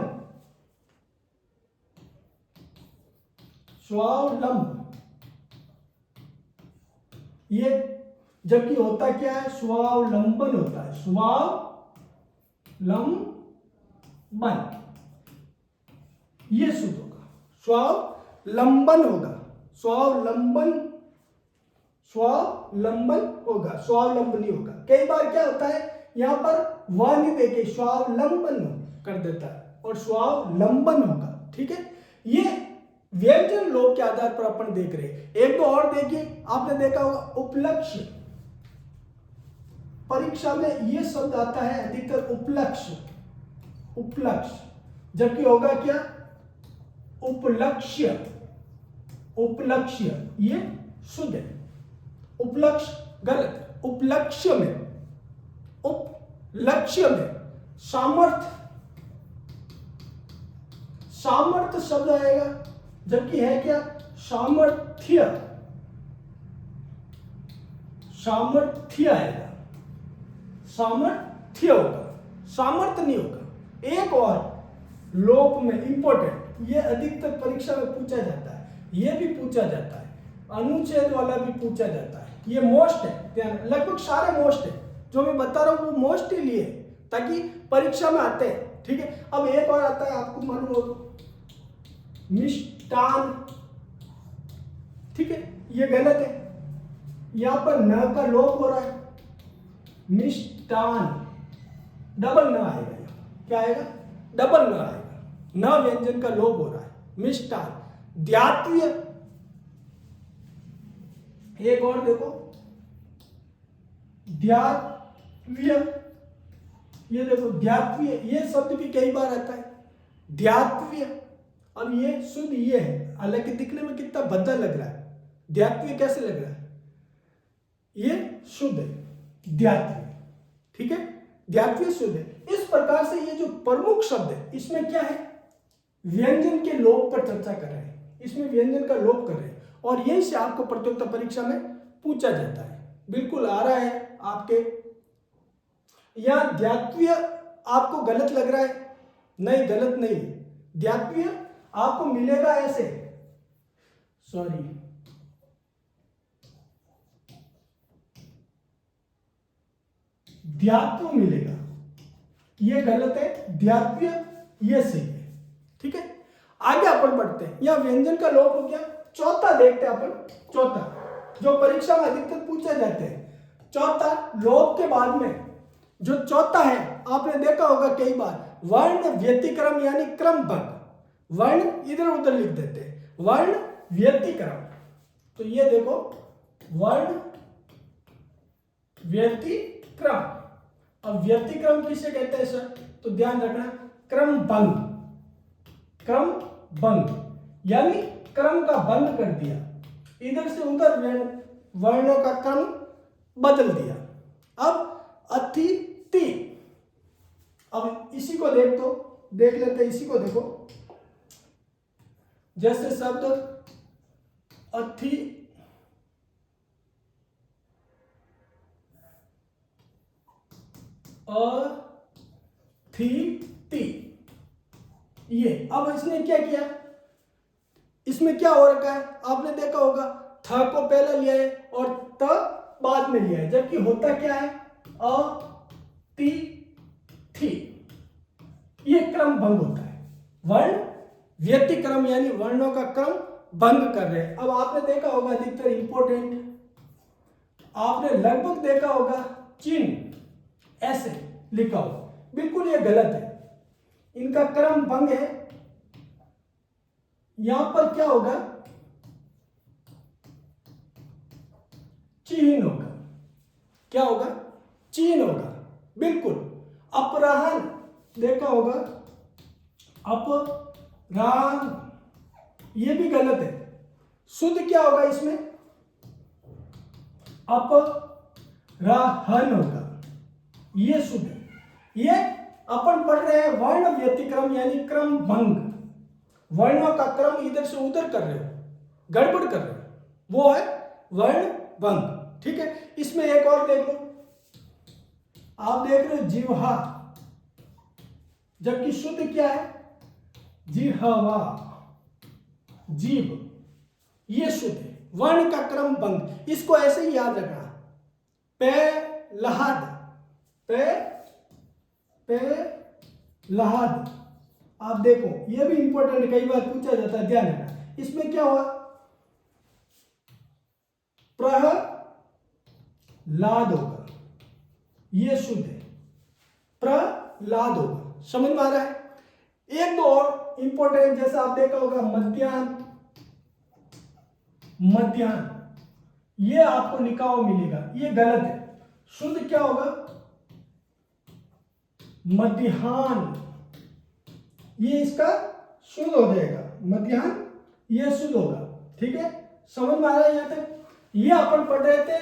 स्वावलंब, ये जबकि होता क्या है, स्वावलंबन होता है, स्वावलंबन ये शुद्ध होगा, स्वावलंबन होगा, स्वावलंबन, स्वावलंबन होगा, स्वावलंबनी होगा। कई बार क्या होता है, यहां पर व नहीं देके स्वावलंबन कर देता है और स्वावलंबन होगा, ठीक है। ये व्यंजन लोप के आधार पर अपन देख रहे हैं। एक दो और देखिए, आपने देखा होगा उपलक्ष्य, परीक्षा में ये शब्द आता है अधिकतर उपलक्ष्य, उपलक्ष्य, जबकि होगा क्या, उपलक्ष्य, उपलक्ष्य ये शुद्ध है, उपलक्ष्य गलत। उपलक्ष्य में, उपलक्ष्य में सामर्थ्य, सामर्थ्य शब्द आएगा, जबकि है क्या, सामर्थ्य, सामर्थ्य आएगा, सामर्थ्य होगा, सामर्थ्य नहीं होगा। एक और लोप में इंपॉर्टेंट, ये अधिकतर परीक्षा में पूछा जाता है, ये भी पूछा जाता है, अनुच्छेद वाला भी पूछा जाता है, ये मोस्ट है, ध्यान, लगभग सारे मोस्ट है जो मैं बता रहा हूं, वो मोस्ट ही लिए ताकि परीक्षा में आते हैं, ठीक है। अब एक और आता है, आपको मालूम हो, मिष्टान, ठीक है, ये गलत है, यहां पर न का लोप हो रहा है, मिष्टान, डबल न आएगा, क्या आएगा, डबल न आएगा, न व्यंजन का लोप हो रहा है, मिष्टान। द्यात्वीय, एक और देखो द्यात्वीय, ये देखो द्यात्वीय, ये शब्द भी कई बार आता है, द्यात्वीय। अब ये शुद्ध ये है, हालांकि दिखने में कितना भद्दा लग रहा है, द्यात्वीय कैसे लग रहा है, ये शुद्ध है, द्यात्वीय, ठीक है, द्यात्वीय शुद्ध है। इस प्रकार से ये जो प्रमुख शब्द है, इसमें क्या है, व्यंजन के लोप पर चर्चा कर रहे हैं, इसमें व्यंजन का लोप कर रहे हैं, और यही से आपको प्रतियोगिता परीक्षा में पूछा जाता है। बिल्कुल आ रहा है आपके यहां, द्यात्वीय आपको गलत लग रहा है, नहीं गलत नहीं, द्यात्वीय आपको मिलेगा ऐसे, सॉरी, द्यात्व मिलेगा, ये गलत है, द्यात्वीय ये सही है, ठीक है। आगे अपन बढ़ते हैं, यह व्यंजन का लोप हो गया। चौथा देखते हैं अपन, चौथा जो परीक्षा में अधिकतर पूछे जाते हैं, चौथा लोप के बाद में जो चौथा है, आपने देखा होगा कई बार, वर्ण व्यतिक्रम यानी क्रमबद्ध, वर्ण इधर उधर लिख देते हैं, वर्ण व्यतिक्रम, तो ये देखो वर्ण व्यतिक्रम। अब व्यतिक्रम किसे कहते हैं सर, तो ध्यान रखना, क्रमभंग, क्रमभंग यानी क्रम का भंग कर दिया, इधर से उधर वर्णों का क्रम बदल दिया। अब अतिथि, अब इसी को देख लेते हैं, इसी को देखो, जैसे शब्द थी ती। ये अब इसने क्या किया, इसमें क्या हो रखा है, आपने देखा होगा थ को पहले लिया है और त बाद में लिया है, जबकि होता क्या है ती थी। ये क्रम भंग होता है, वर्ण व्यतिक्रम यानी वर्णों का क्रम भंग कर रहे हैं। अब आपने देखा होगा अधिकतर इंपॉर्टेंट, आपने लगभग देखा होगा चिन्ह ऐसे लिखा हो, बिल्कुल ये गलत है, इनका क्रम भंग है। यहां पर क्या होगा, चिन्ह होगा, क्या होगा, चिन्ह होगा, बिल्कुल। अपराह्न देखा होगा, अपराह्न, ये भी गलत है। शुद्ध क्या होगा इसमें, अपराह्न होगा, ये शुद्ध है। ये अपन पढ़ रहे हैं वर्ण व्यतिक्रम यानी क्रम भंग, वर्णों का क्रम इधर से उधर कर रहे हो, गड़बड़ कर रहे हो, वो है वर्ण भंग। ठीक है, इसमें एक और देख लो, आप देख रहे हो जिह्वा, जबकि शुद्ध क्या है, जिह्वा, जीभ, ये शुद्ध है, वर्ण का क्रम भंग। इसको ऐसे ही याद रखना, पे लहाद, पे लहाद। आप देखो ये भी इंपॉर्टेंट, कई बार पूछा जाता है, ध्यान रखना। इसमें क्या हुआ, प्रहलाद होगा, ये शुद्ध है, प्रहलाद होगा, समझ में आ रहा है। एक दो और इंपॉर्टेंट, जैसे आप देखा होगा मध्याह्न, मध्याह्न, ये आपको लिखा हुआ मिलेगा, ये गलत है। शुद्ध क्या होगा, मध्याह्न, ये इसका शुद्ध हो जाएगा, मध्याह्न, ये शुद्ध होगा। ठीक है, समझ में आ रहा है यहां तक। ये अपन पढ़ रहे थे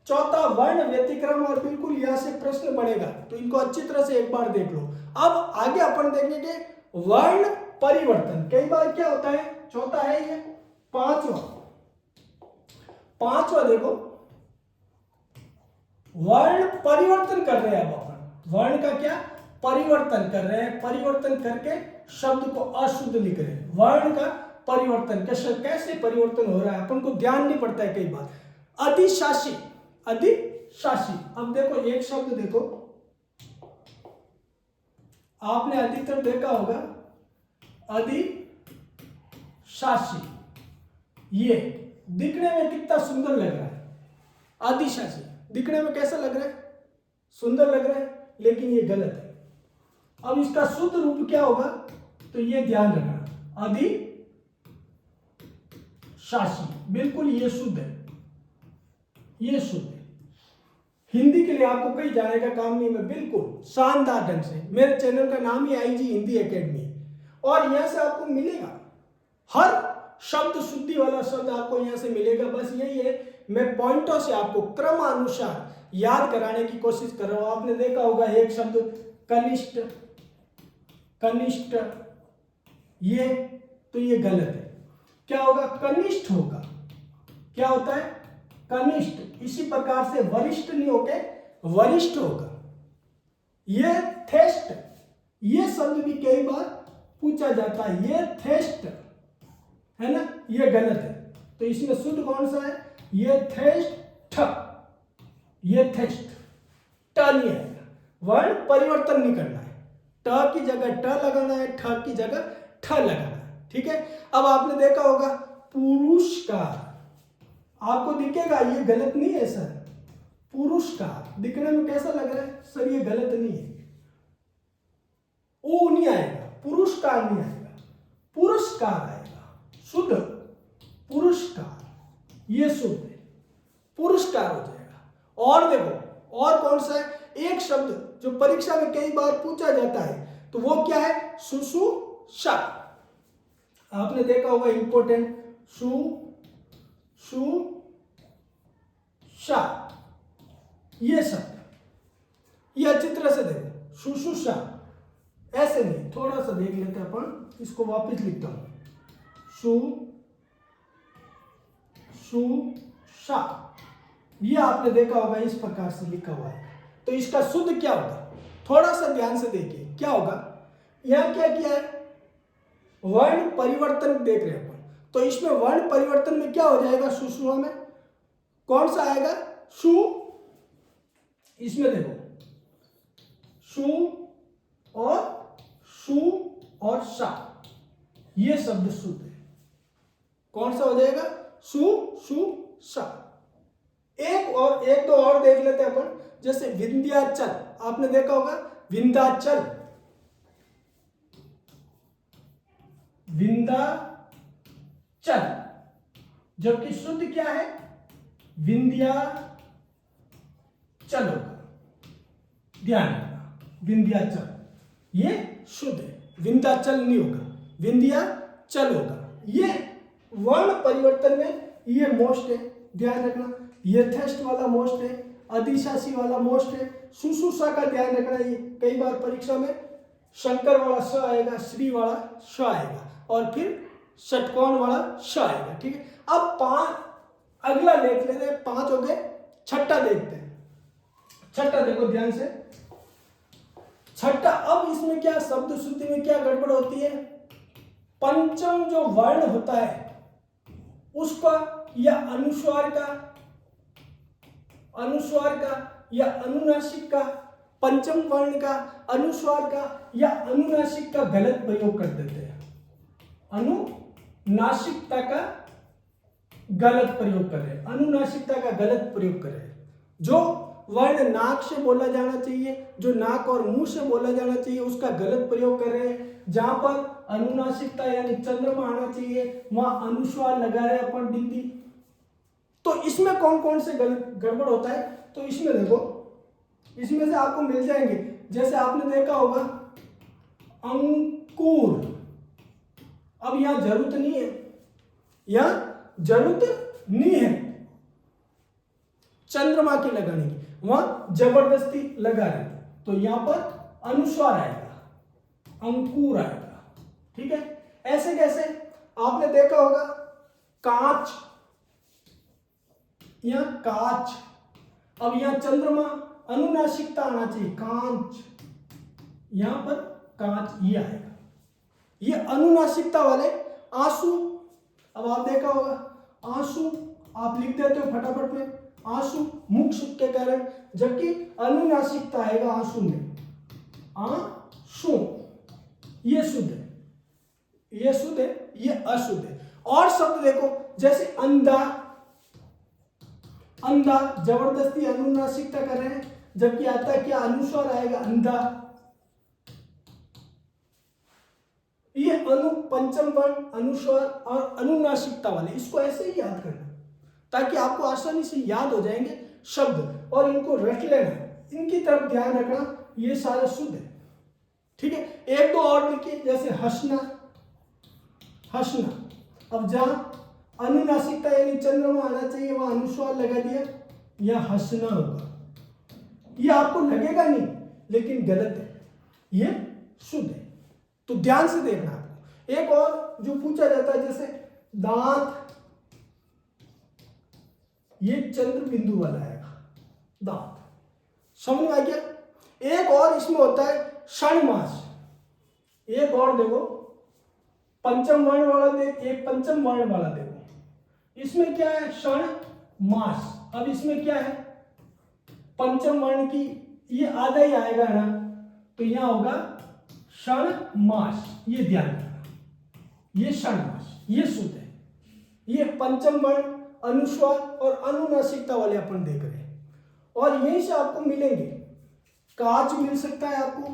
चौथा वर्ण व्यतिक्रम, और बिल्कुल यहां से प्रश्न बनेगा, तो इनको अच्छी तरह से एक बार देख लो। अब आगे अपन देखेंगे वर्ण परिवर्तन। कई बार क्या होता है, चौथा है ये, पांचवा देखो, वर्ण परिवर्तन कर रहे हैं। अब अपन वर्ण का क्या परिवर्तन कर रहे हैं, परिवर्तन करके शब्द को अशुद्ध लिख रहे हैं। वर्ण का परिवर्तन कैसे परिवर्तन हो रहा है, अपन को ध्यान नहीं पड़ता है कई बार। अधिशासी, अधिशासी, अब देखो एक शब्द देखो, आपने अधिकतर देखा होगा अधिशासी, ये दिखने में कितना सुंदर लग रहा है, अधिशासी दिखने में कैसा लग रहा है, सुंदर लग रहा है, लेकिन ये गलत है। अब इसका शुद्ध रूप क्या होगा, तो ये ध्यान रखना, अधिशासी, बिल्कुल ये शुद्ध है, ये शुद्ध है। हिंदी के लिए आपको कहीं जाने का काम नहीं, मैं बिल्कुल शानदार ढंग से, मेरे चैनल का नाम ही आईजी हिंदी एकेडमी, और यहां से आपको मिलेगा हर शब्द शुद्धि वाला शब्द आपको यहां से मिलेगा। बस यही है, मैं पॉइंटों से आपको क्रमानुसार याद कराने की कोशिश कर रहा हूं। आपने देखा होगा एक शब्द कनिष्ठ, कनिष्ठ, ये तो ये गलत है, क्या होगा, कनिष्ठ होगा, क्या होता है, कनिष्ठ। इसी प्रकार से वरिष्ठ नहीं होके वरिष्ठ होगा। ये थेस्ट, ये शब्द भी कई बार पूछा जाता है, ये थेस्ट है ना, ये गलत है, तो इसमें शुद्ध कौन सा है, ये थेस्ट, ये थेस्ट, ट नहीं आएगा, वर्ण परिवर्तन नहीं करना है, ट की जगह ट लगाना है, ठ की जगह ठ लगाना है। ठीक है, अब आपने देखा होगा पुरुषकार, आपको दिखेगा ये गलत नहीं है सर, पुरुषकार दिखने में कैसा लग रहा है सर, ये गलत नहीं है, ओ नहीं आएगा, पुरुषकार नहीं आएगा, पुरस्कार आएगा, शुद्ध, पुरस्कार, ये शुद्ध है, पुरस्कार हो जाएगा। और देखो और कौन सा है, एक शब्द जो परीक्षा में कई बार पूछा जाता है, तो वो क्या है, शुश्रूषा। आपने देखा होगा इंपॉर्टेंट, शुश्रूषा, ये शब्द, ये अच्छी तरह से देखो, शुश्रूषा, ऐसे नहीं, थोड़ा सा देख लेते हैं अपन, इसको वापस लिखता हूं, शुश्रूषा, ये आपने देखा होगा इस प्रकार से लिखा हुआ है, तो इसका शुद्ध क्या होगा, थोड़ा सा ध्यान से देखिए क्या होगा। यहाँ क्या किया है, वर्ण परिवर्तन देख रहे हैं अपन, तो इसमें वर्ण परिवर्तन में क्या हो जाएगा, सुषुआ में कौन सा आएगा, सु। इसमें देखो सु और सा, ये शब्द शुद्ध है। कौन सा हो जाएगा, सु सा। एक दो और देख लेते हैं अपन, जैसे विंध्याचल, आपने देखा होगा विंध्याचल, जबकि शुद्ध क्या है, विंध्याचल होगा। ध्यान रखना, विंध्याचल ये शुद्ध है, विंध्याचल नहीं होगा, विंध्याचल होगा। ये वर्ण परिवर्तन में ये मोस्ट है, ध्यान रखना। यथेष्ट वाला मोस्ट है, अधिशासी वाला मोस्ट है, सुसुसा का ध्यान रखना। ये कई बार परीक्षा में शंकर वाला स आएगा, श्री वाला श आएगा, और फिर षटकोण वाला श आएगा। ठीक है, अब अगला देख लेते हैं, 5 हो गए, छठा देखते हैं। छठा देखो ध्यान से, छठा। अब इसमें क्या, शब्द शुद्धि में क्या गड़बड़ होती है, पंचम जो वर्ण होता है उसका या अनुस्वार का या अनुनासिक का, पंचम वर्ण का, अनुस्वार का या अनुनासिक का गलत प्रयोग कर देते हैं। अनुनासिकता का गलत प्रयोग कर रहे हैं, अनुनासिकता का गलत प्रयोग कर रहे हैं। जो वर्ण नाक से बोला जाना चाहिए, जो नाक और मुंह से बोला जाना चाहिए, उसका गलत प्रयोग कर रहे हैं। जहां पर अनुनासिकता यानी चंद्रमा आना चाहिए, वहां अनुस्वार लगा रहे हैं अपन, बिंदी। तो इसमें कौन कौन से गड़बड़ होता है, तो इसमें देखो, इसमें से आपको मिल जाएंगे। जैसे आपने देखा होगा अंकुर, अब यहां जरूरत नहीं है, यहां जरूरत नहीं है चंद्रमा की लगाने की, वहां जबरदस्ती लगा रहे, तो यहां पर अनुस्वार आएगा, अंकुर आएगा। ठीक है, ऐसे कैसे, आपने देखा होगा कांच, यहां कांच, अब यहां चंद्रमा, अनुनासिकता आना चाहिए, कांच, यहां पर कांच, ये आएगा, ये अनुनासिकता वाले। आंसू, अब आप देखा होगा आंसू, आप लिख देते हो फटाफट में, आंसू मुख सुख के कारण, जबकि अनुनासिकता आएगा आंसू में, आंसू, ये शुद्ध है, ये शुद्ध है, ये अशुद्ध है। और शब्द देखो, जैसे अंधा, अंधा जबरदस्ती अनुनासिकता कर रहे हैं, जबकि आता है क्या, अनुस्वार आएगा, अंधा। ये पंचम वर्ण, अनुस्वार और अनुनासिकता वाले, इसको ऐसे ही याद करना ताकि आपको आसानी से याद हो जाएंगे शब्द, और इनको रट लेना, इनकी तरफ ध्यान रखना, ये सारे शुद्ध है। ठीक है, एक दो और देखिए, जैसे हंसना, हंसना, अब जहां अनुनासिकता यानी चंद्रमा आना चाहिए वहां अनुस्वार लगा दिया, यह हंसना होगा। ये आपको लगेगा नहीं लेकिन गलत है, ये शुद्ध है। तो ध्यान से देखना आपको। एक और जो पूछा जाता है, जैसे दांत, ये चंद्र बिंदु वाला आएगा, दांत, समझ में आ गया। एक और इसमें होता है षण्मास, एक और देखो, पंचम वर्ण वाला देख, एक पंचम वर्ण वाला देखो, इसमें क्या है, क्षण मास। अब इसमें क्या है, पंचम वर्ण की ये आधा ही आएगा ना, तो यहां होगा क्षण मास, ये ध्यान रखना, ये क्षण मास, ये शुद्ध है। ये पंचम वर्ण, अनुस्वार और अनुनासिकता वाले अपन देख रहे हैं, और यहीं से आपको मिलेंगे, कांच मिल सकता है आपको,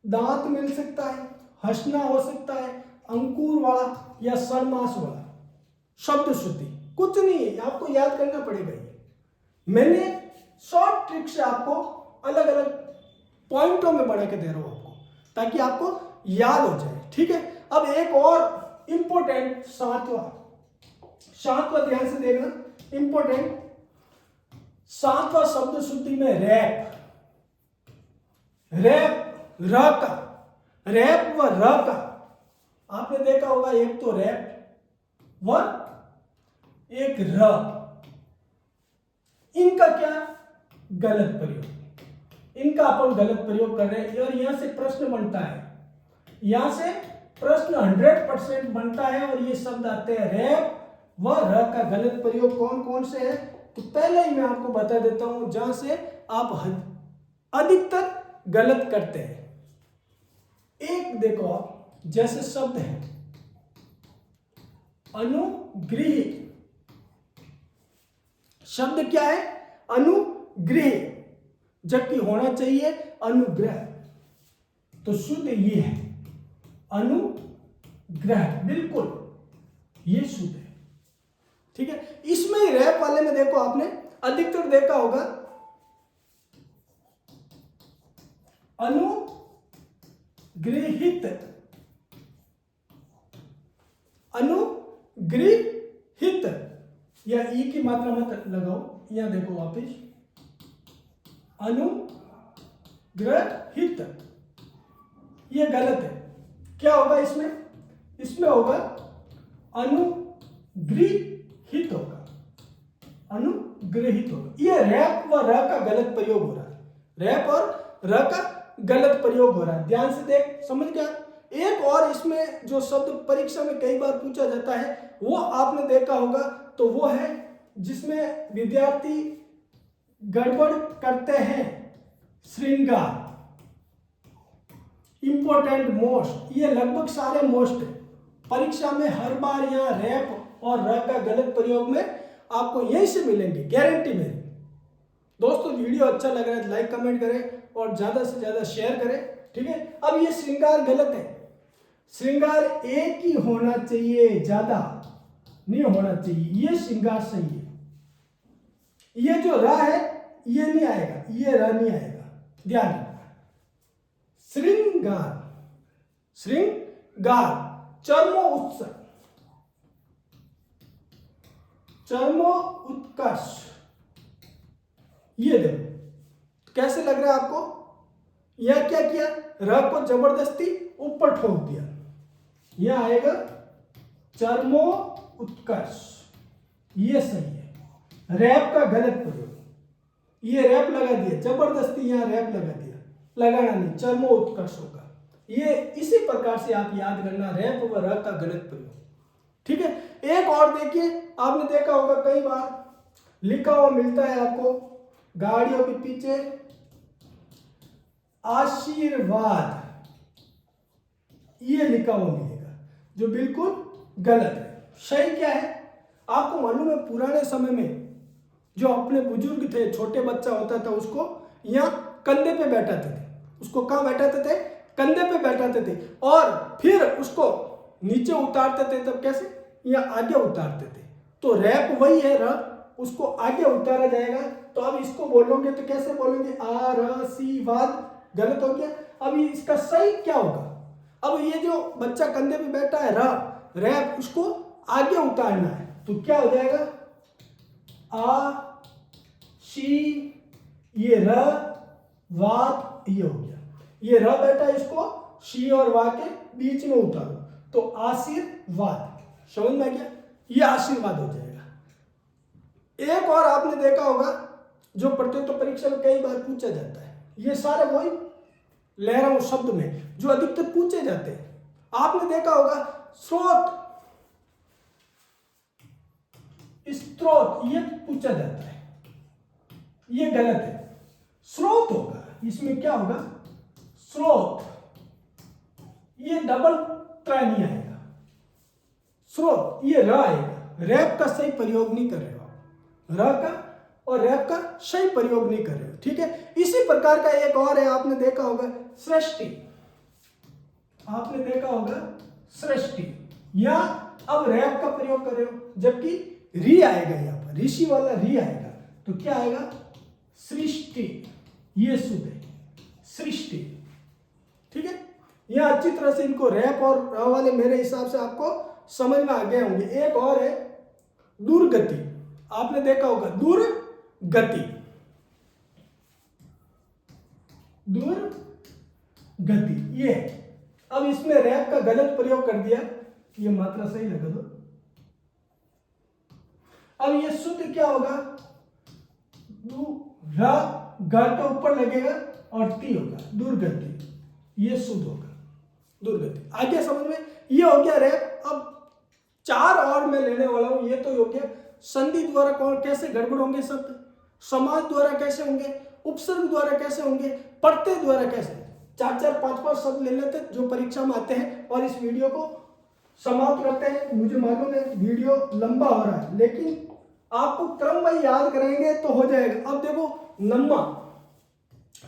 दांत मिल सकता है, हंसना हो सकता है, अंकुर वाला या षण्मास वाला। शब्द शुद्धि कुछ नहीं है, आपको याद करना पड़ेगा। ये मैंने शॉर्ट ट्रिक से आपको अलग अलग पॉइंटों में बना के दे रहा हूं आपको, ताकि आपको याद हो जाए। ठीक है, अब एक और इंपॉर्टेंट सातवां ध्यान से देखना, इंपॉर्टेंट सातवां शब्द शुद्धि में रैप, र का, रैप व र का, आपने देखा होगा, एक तो रैप व एक र, इनका क्या गलत प्रयोग, इनका अपन गलत प्रयोग कर रहे हैं और यहां से प्रश्न बनता है, यहां से प्रश्न 100% बनता है और ये शब्द आते हैं रैप व र का गलत प्रयोग कौन कौन से है। तो पहले ही मैं आपको बता देता हूं जहां से आप अधिकतर गलत करते हैं। एक देखो आप, जैसे शब्द है अनुगृह, शब्द क्या है अनुगृह, जबकि होना चाहिए अनुग्रह। तो शुद्ध ये है अनुग्रह, बिल्कुल ये शुद्ध है। ठीक है, इसमें रैप वाले में देखो आपने अधिकतर देखा होगा अनुगृहित, अनुगृहित, या ई की मात्रा मत लगाओ, यहां देखो वापिस अनुग्रहित, ये गलत है। क्या होगा इसमें, इसमें होगा अनुगृहित होगा, अनुग्रहित होगा। ये रैप व र का गलत प्रयोग हो रहा है, रैप और र का गलत प्रयोग हो रहा है। ध्यान से देख, समझ गया। एक और इसमें जो शब्द परीक्षा में कई बार पूछा जाता है वो आपने देखा होगा, तो वो है जिसमें विद्यार्थी गड़बड़ करते हैं, श्रृंगार, इंपॉर्टेंट, मोस्ट, ये लगभग सारे मोस्ट है। परीक्षा में हर बार यहाँ रैप और र का गलत प्रयोग में आपको यहीं से मिलेंगे, गारंटी मेरी। दोस्तों वीडियो अच्छा लग रहा है लाइक कमेंट करें और ज्यादा से ज्यादा शेयर करें। ठीक है, अब ये श्रृंगार गलत है, श्रृंगार एक ही होना चाहिए, ज्यादा नहीं होना चाहिए। ये श्रृंगार सही है, ये जो र है ये नहीं आएगा, ये र नहीं आएगा, ध्यान रखना। श्रृंगार, श्रृंगार, चर्मो उत्सव, चर्मो उत्कर्ष, ये देखो कैसे लग रहा है आपको। यह क्या किया, र को जबरदस्ती ऊपर ठोक दिया, यह आएगा चर्मो उत्कर्ष, ये सही है। रैप का गलत प्रयोग, ये रैप लगा दिया जबरदस्ती, यहां रैप लगा दिया, लगाना नहीं, चर्मो उत्कर्ष होगा। ये इसी प्रकार से आप याद करना, रैप व र का गलत प्रयोग। ठीक है, एक और देखिए, आपने देखा होगा कई बार लिखा हुआ मिलता है आपको गाड़ियों के पीछे आशीर्वाद, ये लिखा हुआ मिलेगा, जो बिल्कुल गलत है। सही क्या है आपको मालूम है, पुराने समय में जो अपने बुजुर्ग थे, छोटे बच्चा होता था उसको यहाँ कंधे पे बैठाते थे, उसको कहाँ बैठाते थे, कंधे पे बैठाते थे, और फिर उसको नीचे उतारते थे, तब कैसे, यहाँ आगे उतारते थे। तो रैप वही है, र उसको आगे उतारा जाएगा। तो अब इसको बोलोगे तो कैसे बोलोगे, आशीर्वाद, गलत हो गया। अब इसका सही क्या होगा, अब ये जो बच्चा कंधे पे बैठा है र, रैप उसको आगे उतारना है, तो क्या हो जाएगा, आ शी, ये र वाद, ये हो गया। ये र बैठा है, इसको शी और वा के बीच में उतारो, तो आशीर्वाद, समझ में आ गया, ये आशीर्वाद हो जाएगा। एक और आपने देखा होगा जो प्रतियोगिता परीक्षा में कई बार पूछा जाता है, ये सारे वही लहराओं शब्द में जो अधिकतर पूछे जाते हैं। आपने देखा होगा स्रोत, स्त्रोत, ये पूछा जाता है, ये गलत है, स्रोत होगा, इसमें क्या होगा, स्रोत, ये डबल ट्राई नहीं आएगा, स्रोत, ये र आएगा। रैप का सही प्रयोग नहीं कर रहे हो आप, र का और रैप का सही प्रयोग नहीं कर रहे हो। ठीक है, इसी प्रकार का एक और है, आपने देखा होगा सृष्टि, आपने देखा होगा सृष्टि, या अब रैप का प्रयोग कर रहे हो, जबकि री आएगा, यहाँ पर ऋषि वाला री आएगा, तो क्या आएगा, सृष्टि, ये शुद्ध है, सृष्टि। ठीक है, यह अच्छी तरह से इनको रैप और र वाले मेरे हिसाब से आपको समझ में आ गए होंगे। एक और है दुर्गति, आपने देखा होगा दुर्गति, दुर्गति, ये। अब इसमें रैप का गलत प्रयोग कर दिया, ये मात्रा सही लगा दो। अब ये शुद्ध क्या होगा, ग के ऊपर लगेगा और ती होगा, दुर्गति, ये शुद्ध होगा, दुर्गति। आगे समझ में, ये हो गया रे। अब 4 और मैं लेने वाला हूं। ये तो हो गया संधि द्वारा कौन कैसे गड़बड़ होंगे शब्द, समास द्वारा कैसे होंगे, उपसर्ग द्वारा कैसे होंगे, प्रत्यय द्वारा कैसे। 4-4, 5-5 शब्द ले लेते जो परीक्षा में आते हैं और इस वीडियो को समाप्त करते हैं। मुझे मालूम है वीडियो लंबा हो रहा है, लेकिन आपको क्रम में याद करेंगे तो हो जाएगा। अब देखो नम्मा,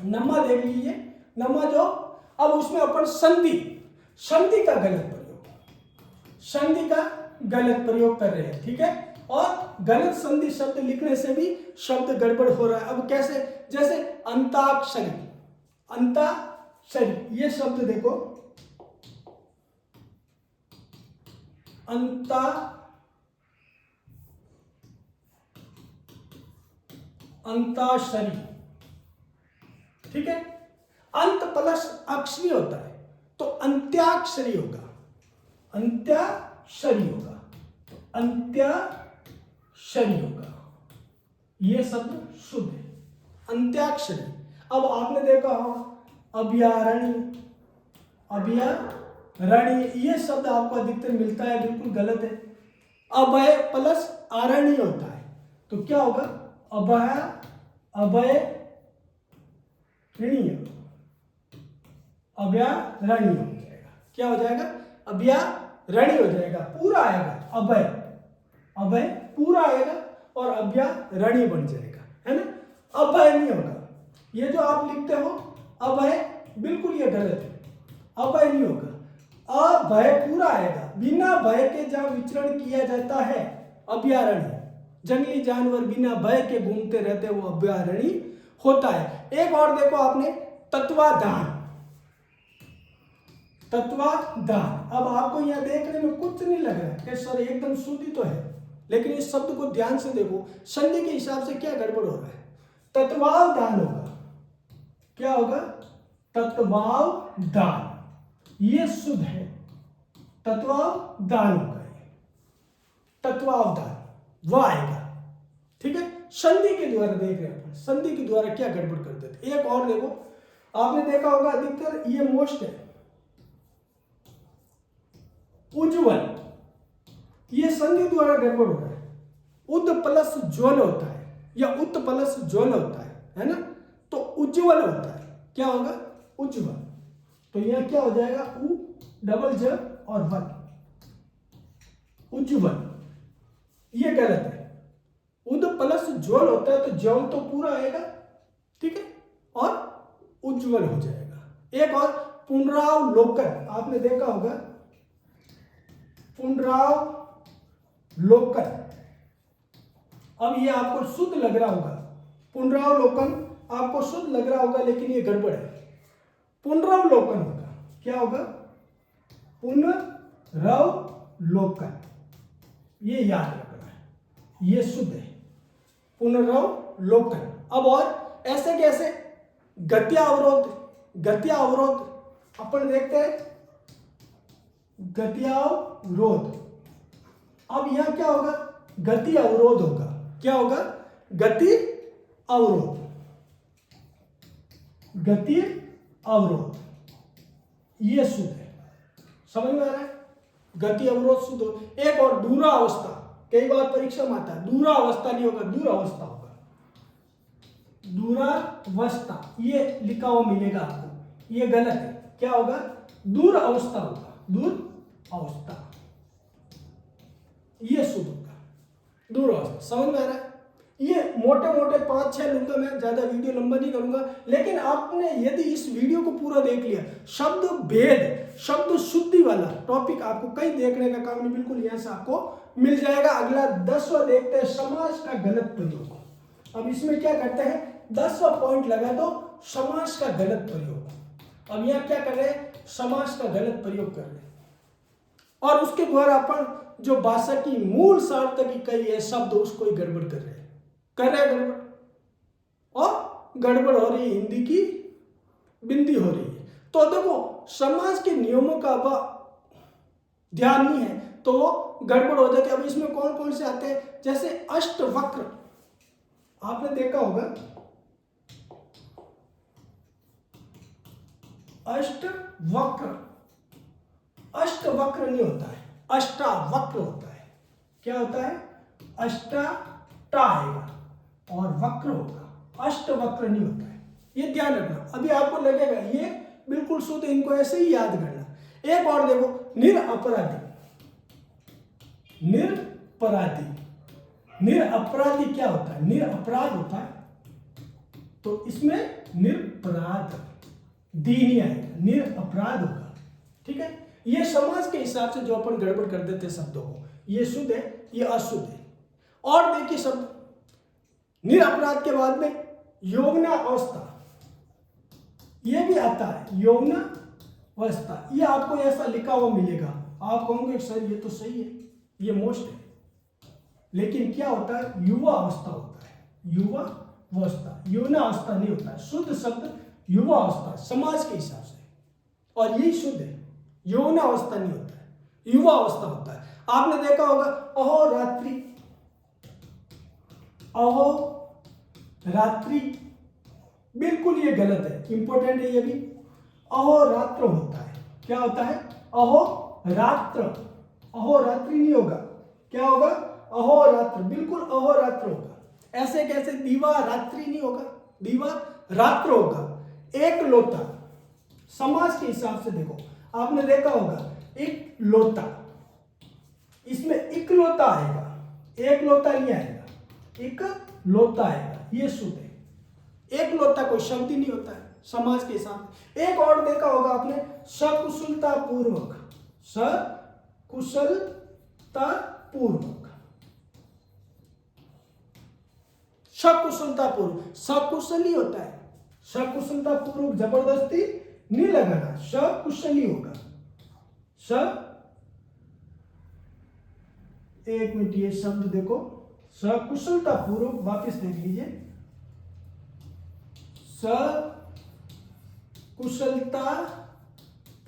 नम्मा देख लीजिए, नम्मा जो, अब उसमें अपन संधि, संधि का गलत प्रयोग, संधि का गलत प्रयोग कर रहे हैं, ठीक है। और गलत संधि शब्द लिखने से भी शब्द गड़बड़ हो रहा है। अब कैसे, जैसे अंताक्षरी, अंताक्षरी, ये शब्द देखो, अंताक्षरी, ठीक है। अंत प्लस अक्षरी होता है तो अंत्याक्षरी होगा, अंत्याक्षरी होगा, तो अंत्याक्षरी होगा, ये शब्द शुद्ध है, अंत्याक्षरी। अब आपने देखा हो अभयारण्य, अभयारण्य, ये शब्द आपको अधिकतर मिलता है, बिल्कुल गलत है। अभय प्लस आरण्य होता है तो क्या होगा, अभय, अभयारण्य, अभयारण्य हो जाएगा। क्या हो जाएगा, अभयारण्य हो जाएगा, पूरा आएगा, अभय, अभय पूरा आएगा और अभयारण्य बन जाएगा, है ना। अभय नहीं होगा, ये जो आप लिखते हो अभय, बिल्कुल ये गलत है, अभय नहीं होगा, अभय पूरा आएगा। बिना भय के जहां विचरण किया जाता है अभयारण्य, जंगली जानवर बिना भय के घूमते रहते वो अभयारण्य होता है। एक और देखो आपने तत्वाधान, तत्वाधान। अब आपको यहाँ देखने में कुछ नहीं लग रहा है कि सर एकदम शुद्धि तो है, लेकिन इस शब्द को ध्यान से देखो, संधि के हिसाब से क्या गड़बड़ हो रहा है। तत्वावधान होगा, क्या होगा, तत्वावधान, ये शुद्ध है, तत्वावधान होगा, तत्वावधान वह आएगा, ठीक है। संधि के द्वारा देख रहे हैं, संधि के द्वारा क्या गड़बड़ कर देते। एक और देखो, आपने देखा होगा अधिकतर ये मोस्ट है, उज्ज्वल, ये संधि द्वारा गड़बड़ हो रहा है। उद प्लस ज्वल होता है या उत प्लस ज्वल होता है ना, तो उज्ज्वल होता है, क्या होगा, उज्ज्वल। तो यह क्या हो जाएगा, उ डबल ज और वल, उज्ज्वल, ये गलत है। उद प्लस ज्वल होता है तो ज्वल तो पूरा आएगा, ठीक है, और उज्ज्वल हो जाएगा। एक और पुनरावलोकन, आपने देखा होगा पुनरावलोकन। अब ये आपको शुद्ध लग रहा होगा, पुनरावलोकन आपको शुद्ध लग रहा होगा, लेकिन ये गड़बड़ है। पुनरावलोकन होगा, क्या होगा, पुनरावलोकन, ये याद रखना है, ये शुद्ध है, पुनरावलोकन। अब और ऐसे कैसे, गत्यावरोध, गत्यावरोध अपन देखते हैं, गत्यावरोध। अब यहां क्या होगा, गति अवरोध होगा, क्या होगा, गति अवरोध, गति अवरोध, ये शुद्ध है, समझ में आ रहा है, गति अवरोध शुद्ध हो। एक और दूरावस्था, कई बार परीक्षा में आता है, दूरावस्था नहीं होगा, दूरावस्था होगा, दूरावस्था, ये लिखा हुआ मिलेगा आपको, ये गलत है, क्या होगा, दूर अवस्था होगा, दूर अवस्था, ये शुद्ध होगा, दूर अवस्था। समझ में आ रहा है। ये मोटे मोटे 5-6 लूंगा मैं, ज्यादा वीडियो लंबा नहीं करूंगा, लेकिन आपने यदि इस वीडियो को पूरा देख लिया, शब्द भेद, शब्द शुद्धि वाला टॉपिक आपको कहीं देखने का काम नहीं, बिल्कुल यहां से आपको मिल जाएगा। अगला 10वां देखते हैं, समास का गलत प्रयोग। अब इसमें क्या करते हैं, 10वां पॉइंट लगा दो, समास का गलत प्रयोग। अब यहां क्या कर रहे हैं, समास का गलत प्रयोग कर रहे हैं, और उसके द्वारा अपन जो भाषा की मूल सार्थकी कही है शब्द, उसको ही गड़बड़ कर रहे हैं, गड़बड़, और गड़बड़ हो रही है, हिंदी की बिंदी हो रही है। तो देखो समास के नियमों का ध्यान नहीं है तो गड़बड़ हो जाती है। अब इसमें कौन कौन से आते हैं, जैसे अष्टवक्र, आपने देखा होगा अष्टवक्र, अष्टवक्र नहीं होता है, अष्टावक्र होता है। क्या होता है? अष्टा टा आएगा और वक्र होगा, अष्टवक्र नहीं होता है। ये ध्यान रखना। अभी आपको लगेगा ये बिल्कुल शुद्ध, इनको ऐसे ही याद करना। एक और देखो, निरअपराधी, निरपराधी, निरअपराधी क्या होता है? निरअपराध होता है, तो इसमें निरपराध दी नहीं आएगा, निरअपराध होगा। ठीक है, ये समाज के हिसाब से जो अपन गड़बड़ कर देते शब्दों को, ये शुद्ध है, ये अशुद्ध है। और देखिए शब्द निरअपराध के बाद में यौवना अवस्था, ये भी आता है, यौवना अवस्था। ये आपको ऐसा लिखा हुआ मिलेगा, आप कहोगे सर ये तो सही है, ये मोस्ट है, लेकिन क्या होता है? युवा अवस्था होता है, युवा अवस्था, यौवना अवस्था नहीं होता है। शुद्ध शब्द युवा अवस्था समाज के हिसाब से, और यही शुद्ध है। यौवना अवस्था नहीं होता है, युवा अवस्था होता है। आपने देखा होगा अहोरात्रि, अहोरात्रि बिल्कुल ये गलत है, इंपॉर्टेंट है ये भी। अहोरात्र होता है। क्या होता है? अहोरात्र, अहोरात्रि नहीं होगा, क्या होगा? अहोरात्र, बिल्कुल अहोरात्र होगा। ऐसे कैसे? दीवा रात्रि नहीं होगा, दीवा रात्र होगा। एक लोटा, समाज के हिसाब से देखो, आपने देखा होगा एक लोटा, इसमें इकलौता आएगा, एक लोटा नहीं आएगा, एक लोटा आएगा, ये शुद्ध है। एक लोटा कोई शब्द ही नहीं होता है समाज के हिसाब से। एक और देखा होगा आपने, सकुशलता पूर्वक, सकुशलता पूर्वक, सकुशलता पूर्वक, सकुशली होता है, सकुशलता पूर्वक जबरदस्ती नहीं लगाना, सकुशली होगा। एक मिनट, ये शब्द देखो, सकुशलता पूर्वक, वापस देख लीजिए, सकुशलता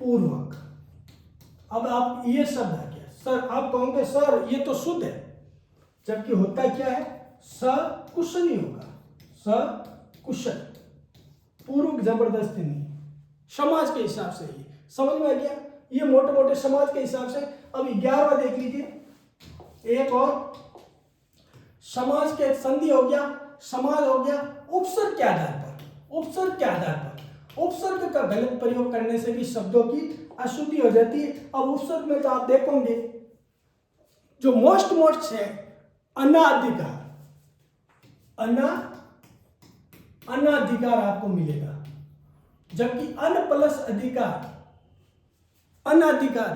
पूर्वक। अब आप ये शब्द आ गया सर, आप कहोगे सर ये तो शुद्ध है, जबकि होता क्या है? सकुशली होगा, सकुशल, पूर्वक जबरदस्ती नहीं, समाज के हिसाब से। ये समझ में आ गया? ये मोटे मोटे समाज के हिसाब से। अब 11वां देख लीजिए, एक और समाज के संधि हो गया, समाज हो गया, उपसर्ग के आधार पर, उपसर्ग के आधार पर, उपसर्ग का गलत प्रयोग करने से भी शब्दों की अशुद्धि हो जाती है। अब उपसर्ग में तो आप देखोगे जो मोस्ट है अनाधिकार, अनाधिकार आपको मिलेगा, जबकि अन प्लस अधिकार, अनाधिकार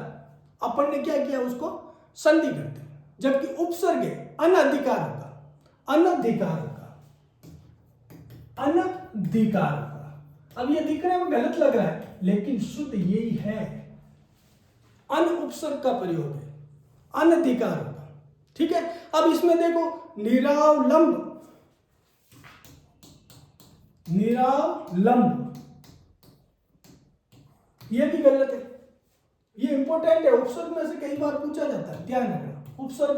अपन ने क्या किया? उसको संधि करते हैं, जबकि उपसर्ग है अनाधिकार होगा, अनधिकार होगा, अनधिकार होगा। अब ये दिखने में गलत लग रहा है, लेकिन शुद्ध यही है, अन उपसर्ग का प्रयोग है, अनधिकार होगा। ठीक है, अब इसमें देखो निरावलंब, निरावलंब ये भी गलत है, ये इंपॉर्टेंट है, उपसर्ग में से कई बार पूछा जाता है, ध्यान रखना। उपसर्ग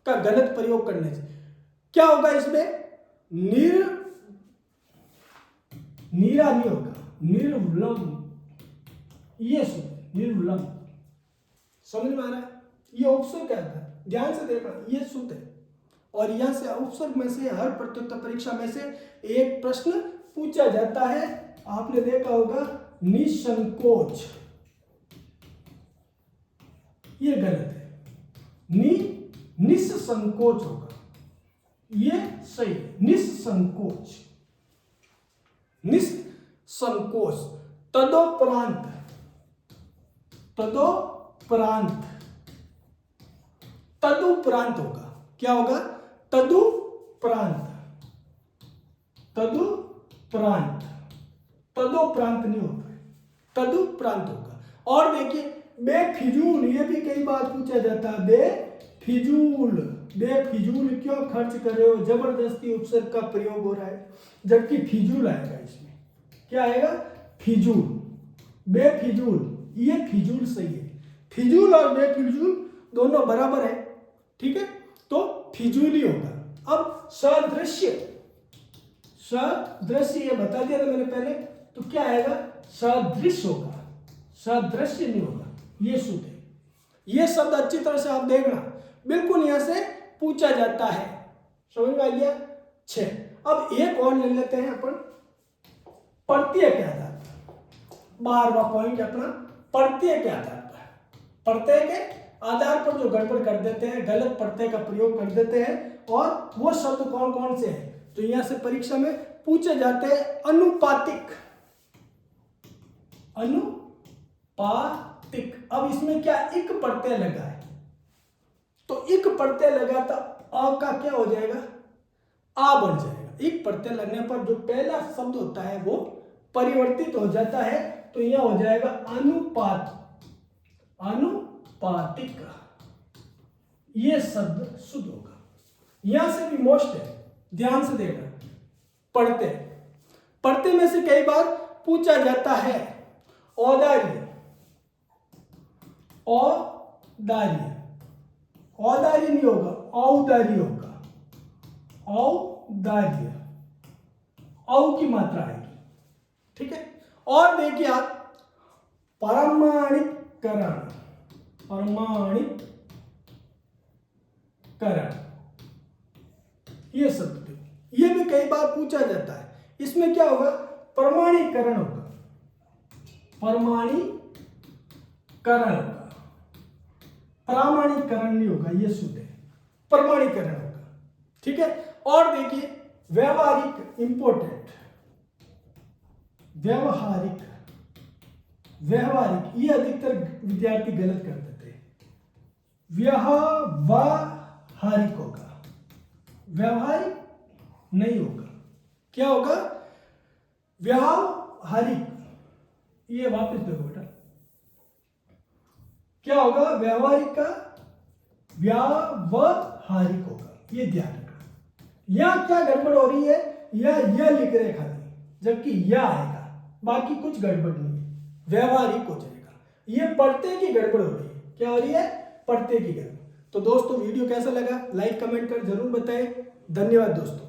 का गलत प्रयोग करने से क्या होगा? इसमें नीरा नहीं होगा, निर्वलंब, ये निर्वलंब। समझ में आ रहा है? ये उपसर्ग क्या है? ध्यान से देखना, ये शुद्ध है। और यहां से उपसर्ग में से हर प्रत्युत्तर परीक्षा में से एक प्रश्न पूछा जाता है। आपने देखा होगा निसंकोच, ये गलत है, निसंकोच होगा, ये सही है, निसंकोच, निसंकोच। तदोपरांत, तदोपरांत, तदुपरांत होगा, क्या होगा? तदुपरांत, तदुपरांत, तदोपरांत नहीं होगा, तदुपरांत होगा। और देखिए बेफिजूल, ये भी कई बार पूछा जाता है, बेफिजूल, बेफिजूल क्यों खर्च कर रहे हो? जबरदस्ती उपसर्ग का प्रयोग हो रहा है, जबकि फिजूल आएगा इसमें, क्या आएगा? फिजूल, बेफिजूल, ये फिजूल सही है। फिजूल और बेफिजूल दोनों बराबर है, ठीक है, तो फिजूल ही होगा। अब सदृश्य, सदृश्य ये बता दिया था मैंने पहले, तो क्या आएगा, सदृश होगा, सदृश्य नहीं होगा, ये शुद्ध है। ये शब्द अच्छी तरह से आप देखना, बिल्कुल यहां से पूछा जाता है। समझ में आ गया। 6। अब एक और ले लेते हैं अपन, प्रत्यय के आधार पर। 12वां पॉइंट अपना प्रत्यय के आधार पर। प्रत्यय के आधार पर जो गड़बड़ कर देते हैं, गलत प्रत्यय का प्रयोग कर देते हैं, और वो शब्द कौन कौन से हैं तो यहां से परीक्षा में पूछे जाते हैं। अनुपातिक, अनुपातिक। अब इसमें क्या इक प्रत्यय लगा है, तो इक प्रत्यय लगा तो अ का क्या हो जाएगा, आ बन जाएगा। इक प्रत्यय लगने पर जो पहला शब्द होता है वो परिवर्तित हो जाता है, तो यह हो जाएगा अनुपात, अनुपातिक। ये शब्द शुद्ध होगा। यहां से भी मोस्ट है, ध्यान से देखना। पढ़ते पढ़ते में से कई बार पूछा जाता है औदार्य, औदार्य, औदार्य नहीं होगा, औदार्य होगा, औदार्य, औ की मात्रा आएगी। ठीक है। और देखिए आप, प्रमाणीकरण, प्रमाणीकरण, ये शब्द ये भी कई बार पूछा जाता है। इसमें क्या होगा, प्रमाणीकरण होगा, प्रमाणीकरण होगा, प्रामाणीकरण नहीं होगा, ये शुद्ध है, प्रमाणीकरण होगा। ठीक है। और देखिए व्यवहारिक, इंपॉर्टेंट, व्यवहारिक, व्यवहारिक, ये अधिकतर विद्यार्थी गलत कर देते हैं। व्यवहारिक होगा, व्यवहारिक नहीं होगा, क्या होगा, व्यवहारिक। ये वापस देखो बेटा, क्या होगा, व्यवहारिक का व्यावहारिक होगा, ये ध्यान रखना। यहां क्या गड़बड़ हो रही है, यह लिख रहे खाली, जबकि यह आएगा, बाकी कुछ गड़बड़ नहीं है, व्यवहारिक हो जाएगा। ये पढ़ते की गड़बड़ हो रही है, क्या हो रही है, पढ़ते की गड़बड़। तो दोस्तों वीडियो कैसा लगा, लाइक कमेंट कर जरूर बताएं। धन्यवाद दोस्तों।